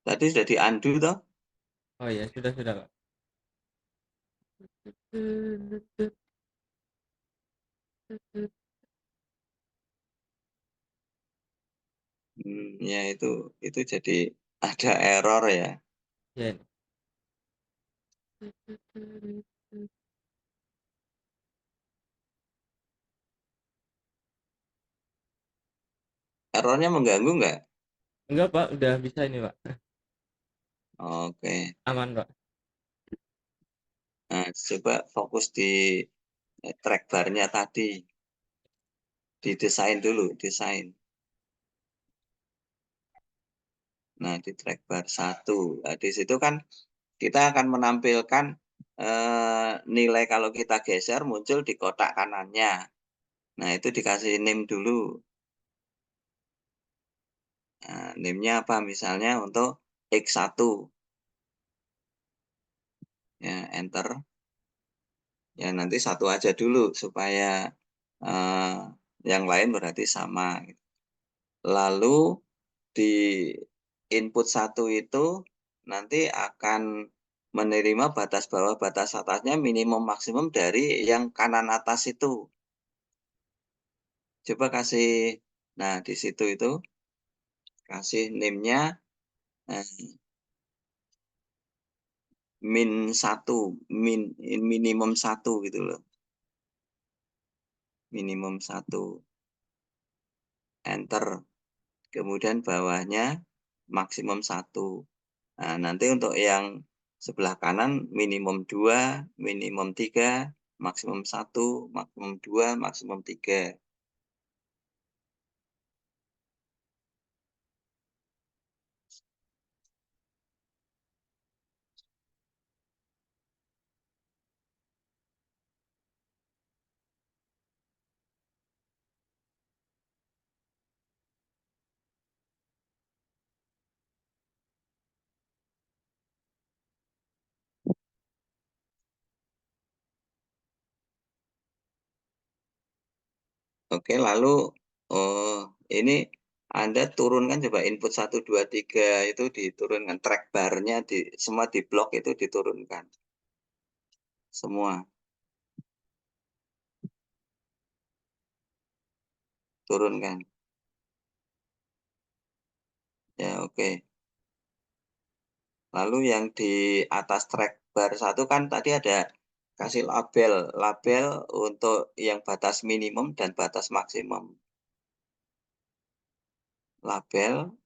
Tadi sudah di undo toh? Oh, iya, sudah, Pak. Ya itu jadi ada error ya. Ya. Errornya mengganggu nggak? Enggak, Pak, udah bisa ini, Pak. Oke. Aman, Pak. Nah, coba fokus di track barnya tadi. Didesain dulu, desain. Nah, di track bar 1. Nah, di situ kan kita akan menampilkan nilai kalau kita geser muncul di kotak kanannya. Nah, itu dikasih name dulu. Nah, name-nya apa? Misalnya untuk X1. Ya, enter. Ya, nanti satu aja dulu supaya yang lain berarti sama. Lalu di input 1 itu nanti akan menerima batas bawah, batas atasnya, minimum maksimum dari yang kanan atas itu. Coba kasih, nah di situ itu kasih name-nya min 1, minimum 1 gitu loh. Minimum 1. Enter. Kemudian bawahnya maksimum 1. Nah, nanti untuk yang sebelah kanan minimum 2, minimum 3, maksimum 1, maksimum 2, maksimum 3. Oke, lalu ini Anda turunkan coba input 1, 2, 3 itu diturunkan, track bar-nya semua di blok itu diturunkan. Semua. Turunkan. Ya, oke. Lalu yang di atas track bar 1 kan tadi ada kasih label untuk yang batas minimum dan batas maksimum. Label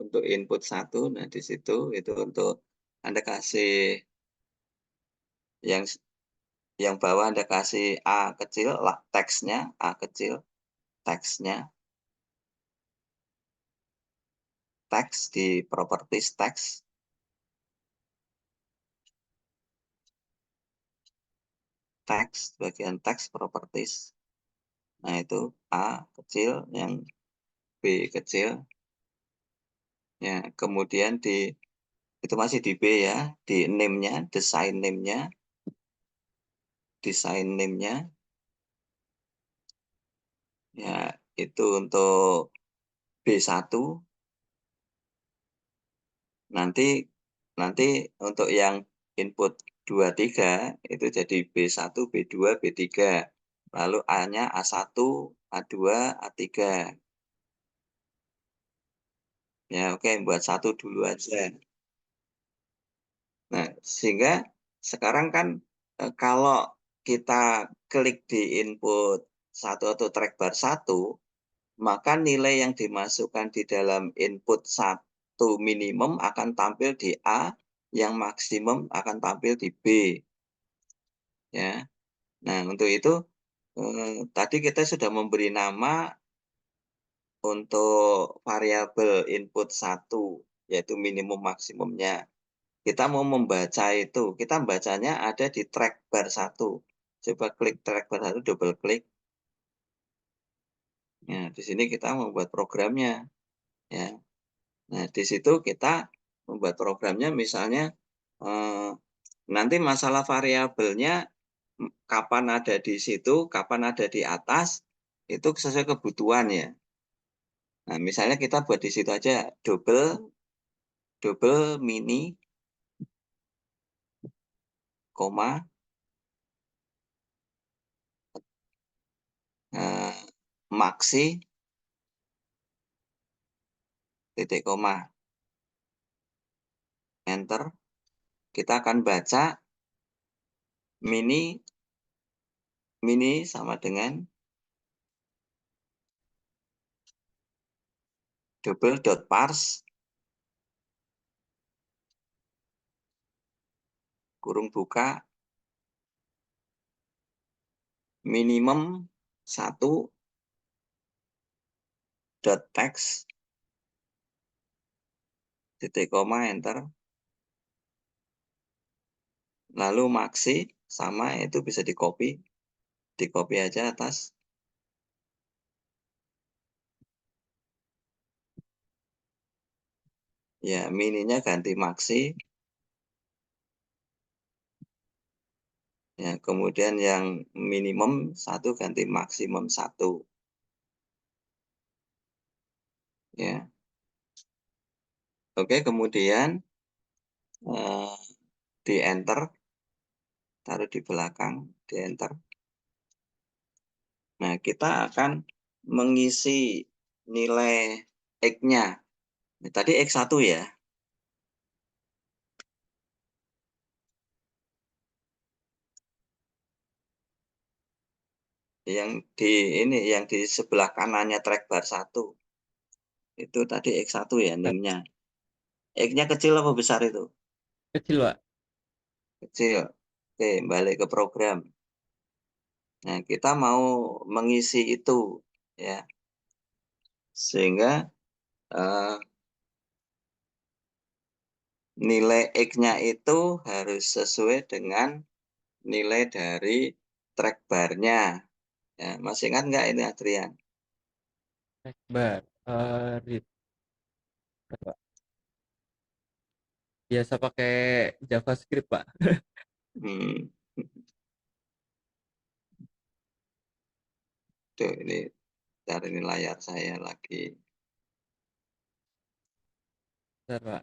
untuk input 1, nah di situ itu untuk Anda kasih yang bawah Anda kasih A kecil lah, teksnya A kecil, teksnya teks di properties teks, teks bagian teks properties. Nah itu A kecil, yang B kecil. Ya, kemudian itu masih di B ya, di name-nya, design name-nya, ya itu untuk B1. Nanti untuk yang input 2, 3 itu jadi B1, B2, B3. Lalu A-nya A1, A2, A3. Ya, oke, buat 1 dulu aja. Nah, sehingga sekarang kan kalau kita klik di input 1 atau track bar 1, maka nilai yang dimasukkan di dalam input 1 minimum akan tampil di A, yang maksimum akan tampil di B. Ya. Nah, untuk itu tadi kita sudah memberi nama untuk variabel input 1, yaitu minimum maksimumnya. Kita mau membaca itu, kita bacanya ada di track bar 1. Coba klik track bar 1, double klik. Nah, di sini kita membuat programnya. Ya. Nah, di situ kita membuat programnya misalnya nanti masalah variabelnya kapan ada di situ, kapan ada di atas, itu sesuai kebutuhan ya. Nah, misalnya kita buat di situ aja double mini, koma, maxi, titik koma, enter. Kita akan baca mini sama dengan double dot parse kurung buka minimum 1 dot text titik koma enter, lalu maksi sama itu bisa di copy aja atas, ya mininya ganti maksi, ya kemudian yang minimum 1 ganti maksimum 1, ya. Oke, kemudian di enter, taruh di belakang, di enter. Nah, kita akan mengisi nilai X-nya. Tadi X1 ya. Yang di sebelah kanannya track bar 1. Itu tadi X1 ya NIM-nya. X-nya kecil apa besar itu? Kecil, Pak. Kecil. Oke, balik ke program. Nah, kita mau mengisi itu ya. Sehingga nilai X-nya itu harus sesuai dengan nilai dari track bar-nya. Ya, masih ingat nggak ini Adrian? Track bar. Read. Pak. Biasa pakai JavaScript, Pak. Hmm. Tuh, ini cari ini layar saya lagi. Bentar, Pak.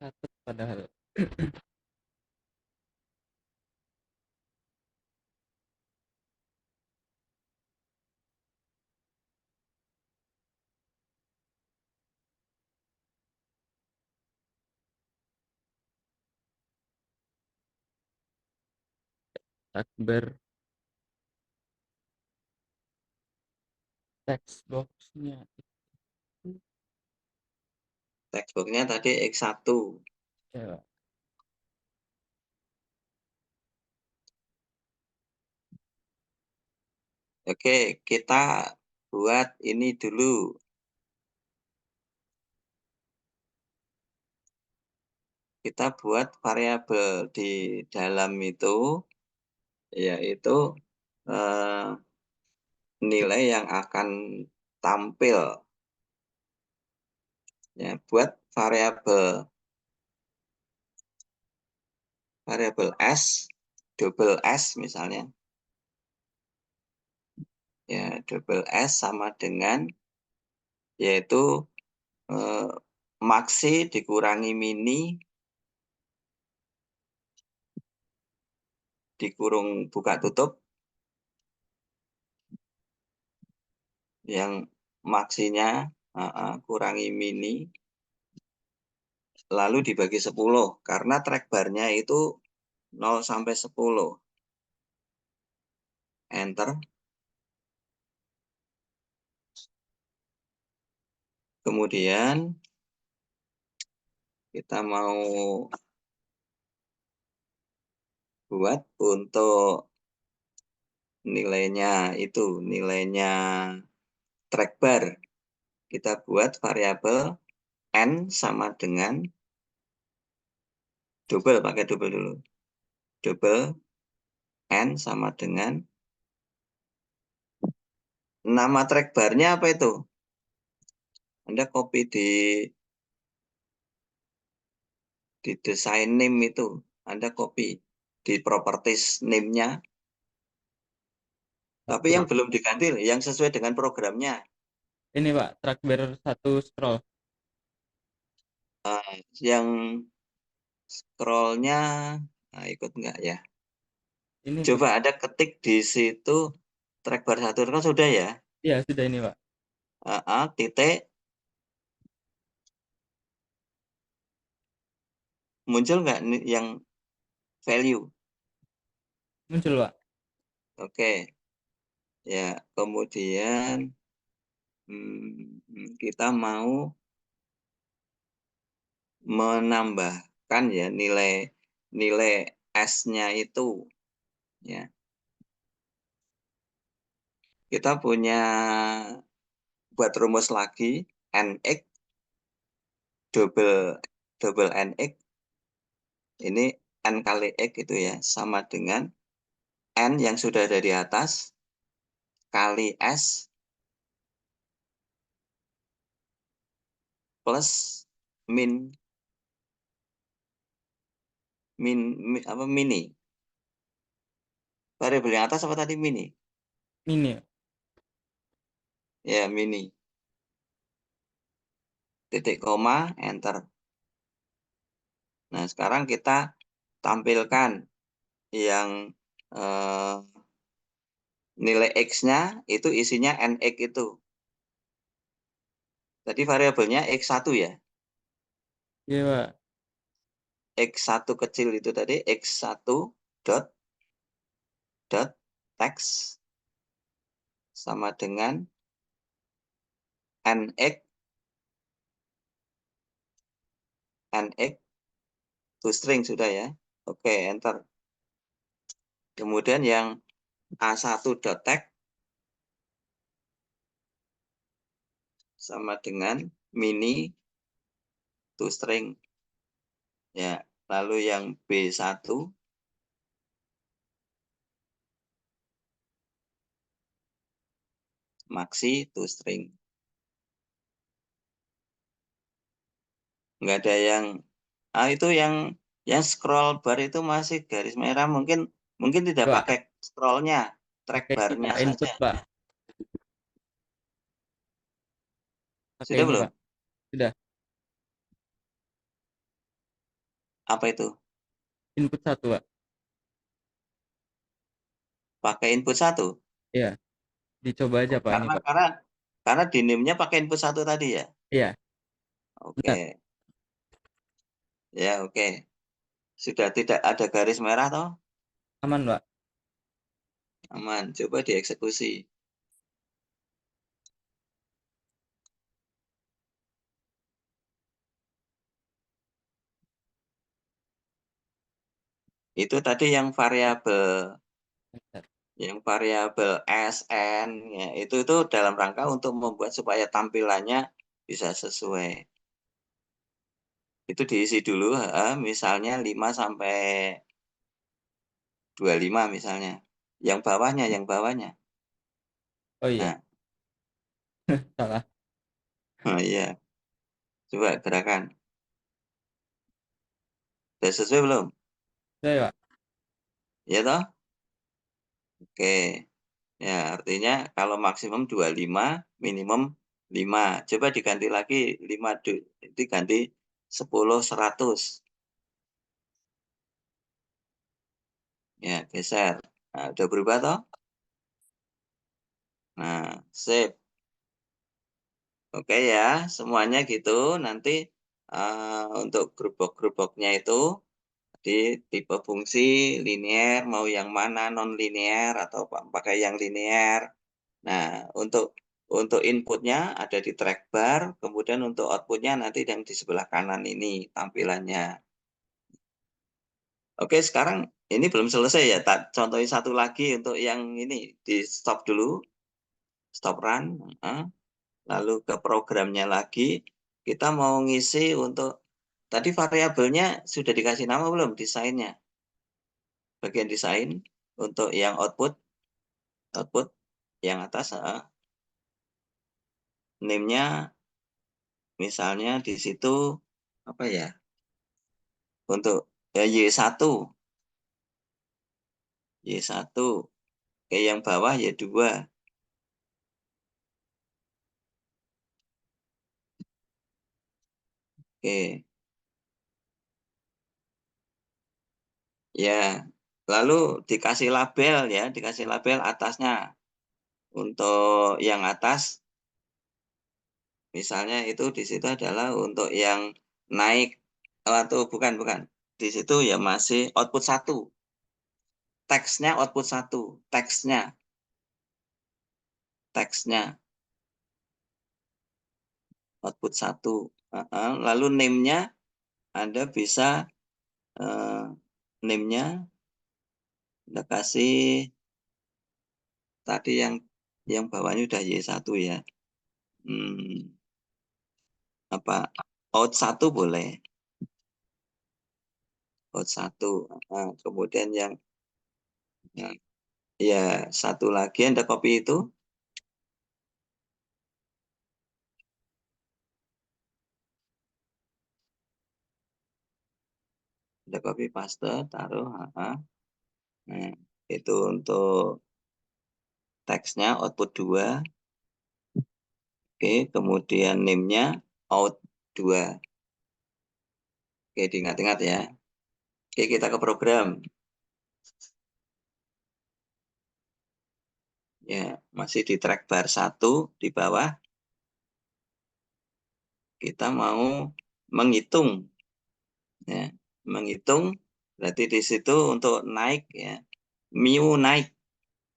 Catat padahal. Track bar. Text box-nya. Textbook-nya tadi X1. Ya, Pak. Oke, kita buat ini dulu. Kita buat variabel di dalam itu, yaitu nilai yang akan tampil. Ya, buat variabel S, double S misalnya. Ya, double S sama dengan yaitu maksi dikurangi mini dikurung buka tutup, yang maksinya kurangi mini lalu dibagi 10 karena track bar-nya itu 0 sampai 10. Enter. Kemudian kita mau buat untuk nilainya itu, nilainya track bar. Kita buat variabel n sama dengan double, pakai double dulu. Double n sama dengan nama track bar-nya apa itu? Anda copy di design name itu, Anda copy di properties name-nya. Tapi yang belum diganti, yang sesuai dengan programnya. Ini Pak, trackbar 1 scroll. Yang scrollnya ikut nggak ya? Ini Coba ada ketik di situ trackbar 1 kan sudah ya? Iya, sudah ini Pak. Titik muncul nggak yang value? Muncul Pak. Oke. Ya, kemudian kita mau menambahkan ya nilai S-nya itu ya. Kita punya buat rumus lagi NX double NX ini N kali X itu ya sama dengan N yang sudah ada di atas kali S plus mini. Variabel yang atas apa tadi mini? Mini. Ya, mini. Titik koma, enter. Nah, sekarang kita tampilkan yang nilai X-nya itu isinya NX itu. Tadi variabelnya X1 ya. Iya Pak. X1 kecil itu tadi X1 dot text sama dengan NX to string sudah ya. Oke, enter. Kemudian yang A1 dot text sama dengan mini to string. Ya, lalu yang B1 maxi to string. Nggak ada yang itu yang scroll bar itu masih garis merah mungkin tidak Pak, pakai scrollnya, track pakai ini barnya Pak, input saja. Pak. Pakai Sudah ini belum? Pak. Sudah. Apa itu? Input 1 Pak. Pakai input 1? Iya. Dicoba aja Pak ini Pak. Karena di NIM-nya pakai input 1 tadi ya. Iya. Oke. Ya, oke. Sudah tidak ada garis merah toh? Aman Pak. Aman. Coba dieksekusi. Itu tadi yang variabel SN ya, itu dalam rangka untuk membuat supaya tampilannya bisa sesuai. Itu diisi dulu, misalnya 5 sampai 25 misalnya. Yang bawahnya. Oh iya. Nah, Salah. oh iya. Coba gerakan. Sudah sesuai belum? Sudah Pak. Ya toh? Oke. Ya, artinya kalau maksimum 25, minimum 5. Coba diganti lagi 5 diganti 10 100. Ya, geser. Nah, udah berubah toh? Nah, save. Oke ya, semuanya gitu. Nanti untuk gerobok-geroboknya itu di tipe fungsi linear, mau yang mana non linear atau pakai yang linear. Nah, untuk inputnya ada di track bar, kemudian untuk outputnya nanti yang di sebelah kanan ini tampilannya. Oke, sekarang ini belum selesai ya. Contohin satu lagi untuk yang ini di stop dulu, stop run. Lalu ke programnya lagi, kita mau ngisi untuk tadi variabelnya sudah dikasih nama belum desainnya? Bagian desain untuk yang output yang atas, name-nya misalnya di situ apa ya? Untuk Y1, Y1, yang bawah Y2. Oke. Ya, lalu dikasih label ya, dikasih label atasnya. Untuk yang atas, misalnya itu di situ adalah untuk yang naik atau bukan. Di situ ya masih output 1. Teksnya output 1, teksnya output 1. Lalu name-nya Anda bisa name-nya Anda kasih tadi yang bawahnya udah Y1 ya. Out 1 boleh. Out 1. Kemudian yang ya satu lagi Anda copy itu. Anda copy paste, taruh. Nah, itu untuk teksnya output 2. Oke, kemudian name-nya out 2. Oke, diingat-ingat ya. Oke, kita ke program. Ya, masih di track bar 1 di bawah. Kita mau menghitung. Ya, menghitung berarti di situ untuk naik ya. Mu naik.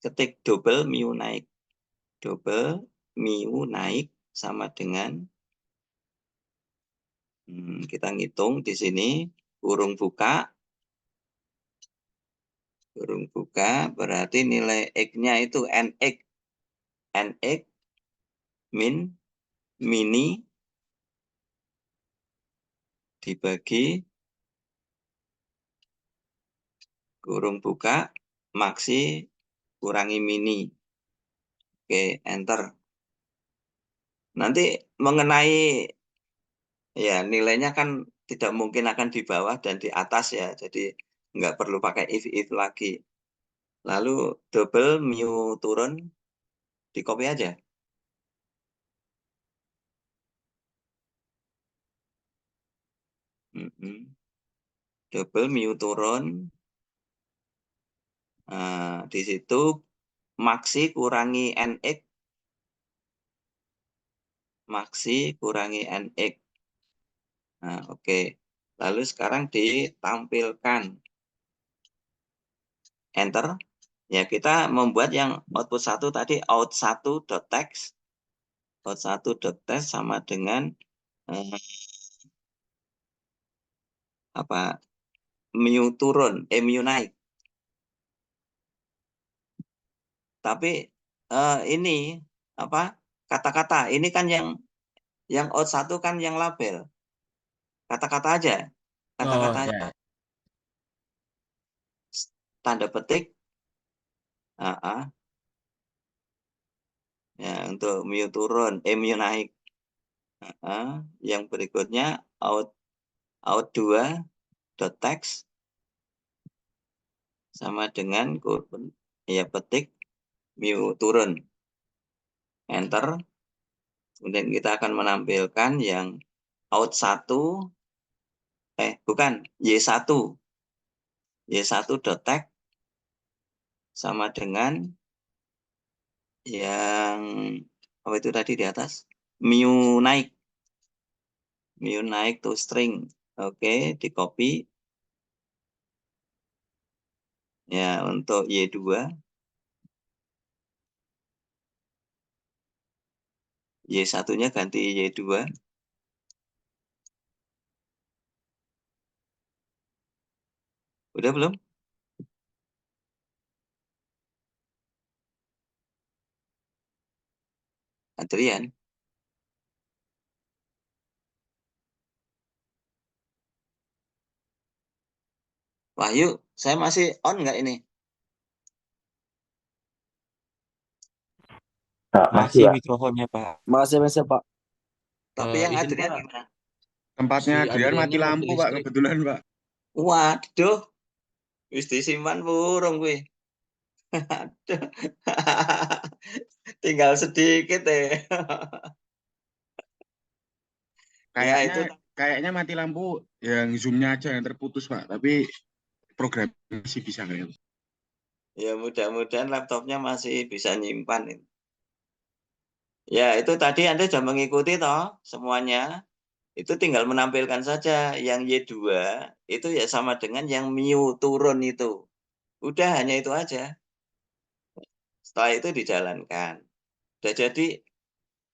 Ketik double mu naik. Double mu naik sama dengan kita ngitung di sini kurung buka berarti nilai X-nya itu NX min mini dibagi kurung buka maksi kurangi mini. Oke, enter. Nanti mengenai ya nilainya kan tidak mungkin akan di bawah dan di atas ya, jadi nggak perlu pakai if lagi. Lalu double mu turun, di copy aja. Double mu turun, di situ maksi kurangi NX, Nah, oke. Lalu sekarang ditampilkan. Enter. Ya, kita membuat yang output 1 tadi out1.text. Out1.text sama dengan mu turun, mu naik. Tapi ini kata-kata. Ini kan yang out1 kan yang label. Kata-kata aja. Kata-kata aja. Tanda petik. Ya, untuk mu turun, mu naik. Yang berikutnya out2.text sama dengan ya petik mu turun. Enter. Kemudian kita akan menampilkan yang out1 bukan Y1. Y1.text sama dengan yang apa itu tadi di atas? Mu naik to string. Oke, di copy. Ya, untuk Y2. Y1-nya ganti Y2. Udah belum? Adrian. Wahyu, saya masih on nggak ini? Masih mikrofonnya, Pak. Masih Pak. Tapi yang izin, Adrian Pak. gimana? Tempatnya Si Adrian mati Adriannya mati lampu, Pak, listrik. kebetulan, Pak. Waduh. Wis disimpan burung gue. Tinggal sedikit ya. Kayaknya itu kayaknya mati lampu yang zoomnya aja yang terputus Pak, tapi program masih bisa kayaknya. Ya mudah-mudahan laptopnya masih bisa nyimpan ini. Ya itu tadi Anda sudah mengikuti toh semuanya. Itu tinggal menampilkan saja yang Y2 itu ya sama dengan yang mu turun itu. Udah hanya itu aja. Setelah itu dijalankan. Udah jadi.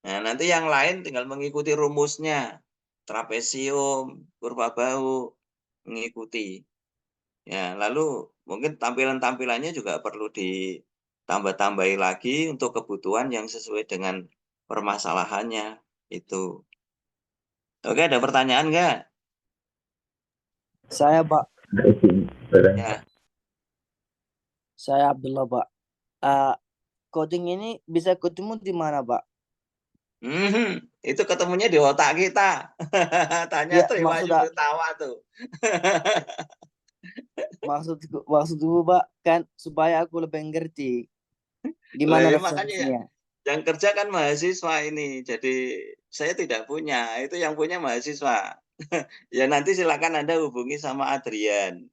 Nah, nanti yang lain tinggal mengikuti rumusnya. Trapesium, kurva bahu, mengikuti. Ya, lalu mungkin tampilan-tampilannya juga perlu ditambah-tambahi lagi untuk kebutuhan yang sesuai dengan permasalahannya. Itu. Oke, ada pertanyaan nggak? Saya Pak, Ya. saya Abdullah Pak. Coding ini bisa ketemu di mana Pak? Itu ketemunya di otak kita. Tanya Ya tuh Iwayu ketawa tuh. maksudku Pak kan supaya aku lebih ngerti Lah, gimana ya, makanya referensinya. yang kerja kan mahasiswa ini. Jadi saya tidak punya, itu yang punya mahasiswa. Ya nanti silakan Anda hubungi sama Adrian.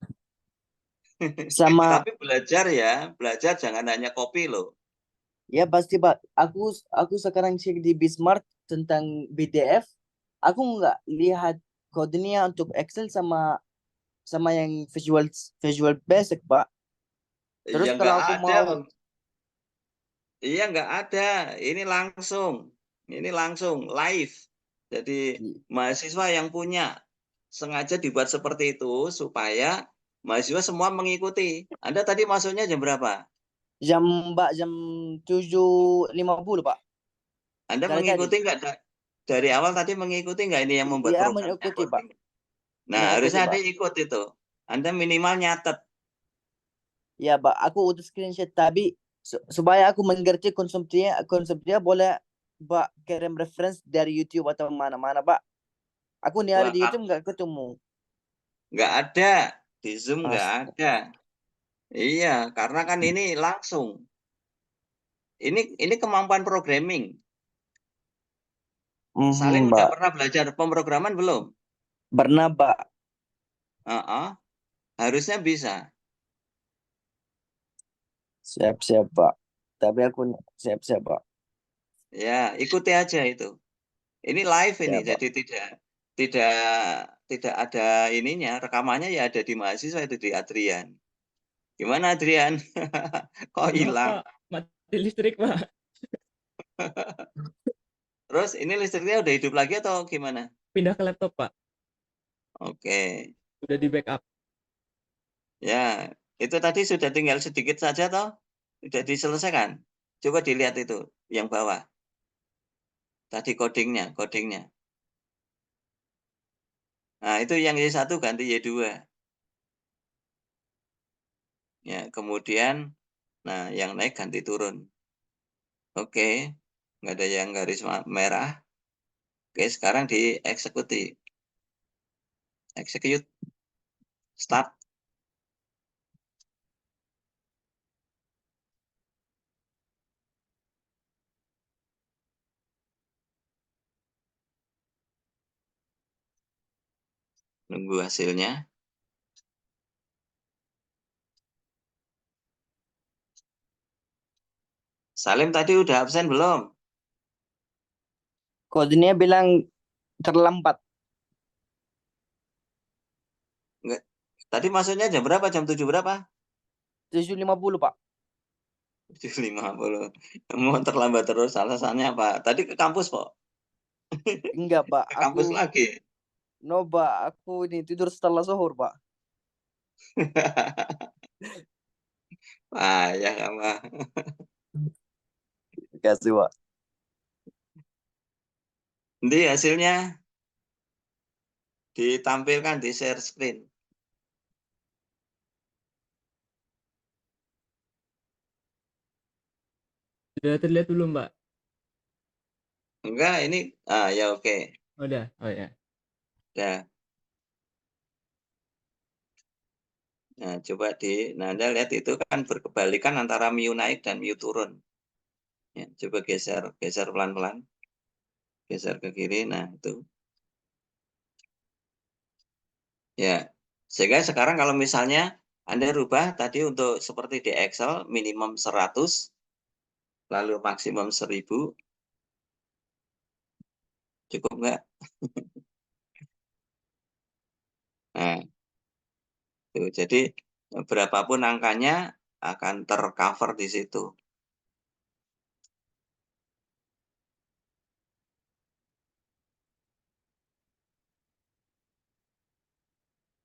Sama Tapi belajar ya, belajar jangan hanya kopi loh. ya pasti Pak. Aku sekarang cek di Bismart tentang BDF. Aku nggak lihat kodenya untuk Excel sama yang Visual Basic Pak. Terus Ya kalau nggak aku ada, mau Bang. Iya nggak ada. Ini langsung live. Jadi mahasiswa yang punya sengaja dibuat seperti itu supaya mahasiswa semua mengikuti. Anda tadi masuknya jam berapa? jam 7.50 Pak. Anda Dari mengikuti tadi. nggak dari awal tadi mengikuti nggak ini yang membuat Iya programnya mengikuti Pak. Nah, Mengikuti, harusnya Pak. Anda ikut itu. Anda minimal nyatet. Ya Pak, aku udah screenshot tapi supaya aku mengerti konsepnya boleh Pak kirim reference dari YouTube atau mana-mana Pak. Aku nyari di YouTube nggak ketemu. Nggak ada. Di Zoom nggak ada. Iya, karena kan ini langsung. Ini kemampuan programming. Saling udah Pak. pernah belajar pemrograman belum? Pernah Pak. Harusnya bisa. Siap-siap Pak. Tapi aku siap-siap Pak. Ya, ikuti aja itu. Ini live ini, Siap, Pak. jadi tidak ada ininya, rekamannya ya ada di mahasiswa itu di Adrian. Gimana Adrian? Kok hilang? Pak, mati listrik Pak. Terus ini listriknya udah hidup lagi atau gimana? Pindah ke laptop Pak. Oke. Udah di backup. Ya, itu tadi sudah tinggal sedikit saja toh? Sudah diselesaikan. Coba dilihat itu yang bawah. Tadi codingnya. Nah, itu yang Y1 ganti Y2. Ya, kemudian nah yang naik ganti turun. Oke. Nggak ada yang garis merah. Oke, sekarang dieksekusi. Execute. Start. Nunggu hasilnya. Salim tadi udah absen belum? Kodenya bilang terlambat. Enggak. Tadi masuknya jam berapa? Jam 7 berapa? 7.50 Pak. 7.50. Mau terlambat terus alasannya apa? Tadi ke kampus kok. Enggak Pak. Ke kampus lagi. No Pak, aku ini tidur setelah zuhur Pak. Payah kamu. Kasih Pak. Nanti hasilnya ditampilkan di share screen. Sudah terlihat belum Pak? Enggak, ini ya oke. Udah, oh ya. Udah. Nah, coba nah Anda lihat itu kan berkebalikan antara mu naik dan mu turun. Ya, coba geser pelan-pelan. Geser ke kiri, nah itu. Ya, sehingga sekarang kalau misalnya Anda rubah tadi untuk seperti di Excel minimum 100, lalu maksimum 1000, cukup nggak? Nah, tuh, jadi berapapun angkanya akan tercover di situ.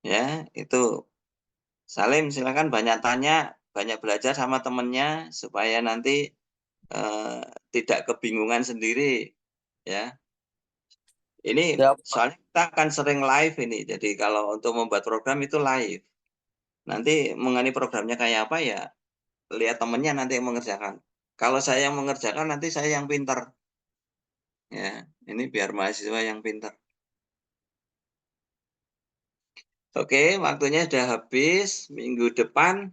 Ya, itu. Salim, silakan banyak tanya, banyak belajar sama temennya supaya nanti tidak kebingungan sendiri, ya. Ini Siap, Pak. soalnya kita akan sering live ini, jadi kalau untuk membuat program itu live. Nanti mengenai programnya kayak apa ya, lihat temennya nanti yang mengerjakan. Kalau saya yang mengerjakan, nanti saya yang pinter. Ya, ini biar mahasiswa yang pinter. Oke, waktunya sudah habis. Minggu depan,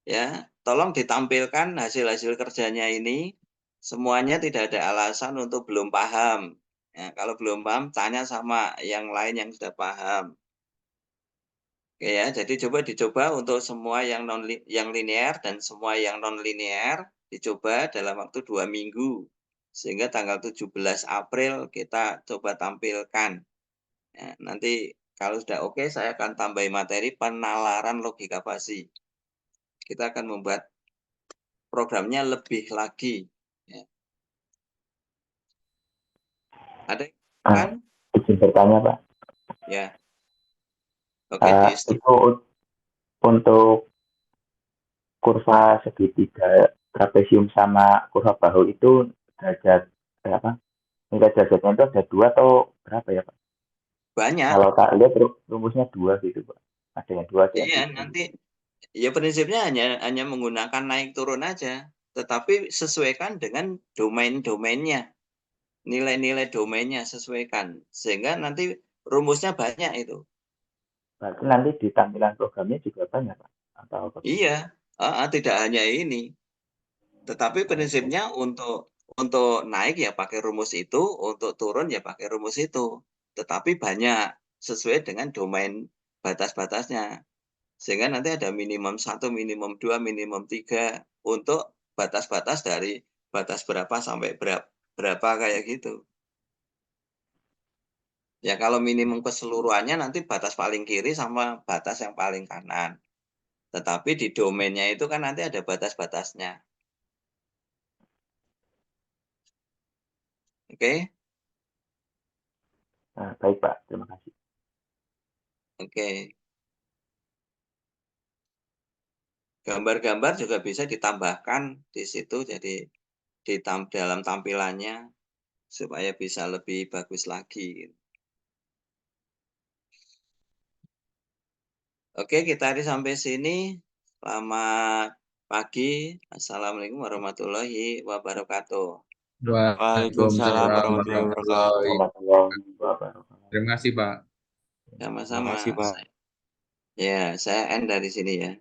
ya, tolong ditampilkan hasil-hasil kerjanya ini. Semuanya tidak ada alasan untuk belum paham. Ya, kalau belum paham, tanya sama yang lain yang sudah paham. Oke ya, jadi dicoba untuk semua yang yang linear dan semua yang non linear dicoba dalam waktu 2 minggu. Sehingga tanggal 17 April kita coba tampilkan. Ya, nanti kalau sudah oke, saya akan tambahin materi penalaran logika fasi. Kita akan membuat programnya lebih lagi. Ya. Ada kan? Izin bertanya, Pak. Ya. Oke, di stop. Itu untuk kurva segitiga trapesium sama kurva bahu itu derajat apa? Nilai derajatnya itu ada 2 atau berapa ya, Pak? Banyak. Kalau tak lihat rumusnya 2 gitu, Pak. Ada yang 2, ada yang Iya, 3. nanti ya prinsipnya hanya menggunakan naik turun aja, tetapi sesuaikan dengan domain-domainnya, nilai-nilai domainnya sesuaikan, sehingga nanti rumusnya banyak itu. Berarti nanti di tampilan programnya juga banyak, Pak? Atau apa? Iya, tidak hanya ini, tetapi prinsipnya untuk naik ya pakai rumus itu, untuk turun ya pakai rumus itu, tetapi banyak sesuai dengan domain batas-batasnya. Sehingga nanti ada minimum 1, minimum 2, minimum 3 untuk batas-batas dari batas berapa sampai berapa kayak gitu. Ya kalau minimum keseluruhannya nanti batas paling kiri sama batas yang paling kanan. Tetapi di domainnya itu kan nanti ada batas-batasnya. Oke? Nah, baik, Pak. Terima kasih. Oke. Gambar-gambar juga bisa ditambahkan di situ, jadi dalam tampilannya supaya bisa lebih bagus lagi. Oke, kita hari sampai sini. Selamat pagi. Assalamualaikum warahmatullahi wabarakatuh. Waalaikumsalam Waalaikumsalam warahmatullahi wabarakatuh. warahmatullahi. Terima kasih, Pak. Terima Sama-sama. kasih, Pak. Ya, saya end dari sini ya.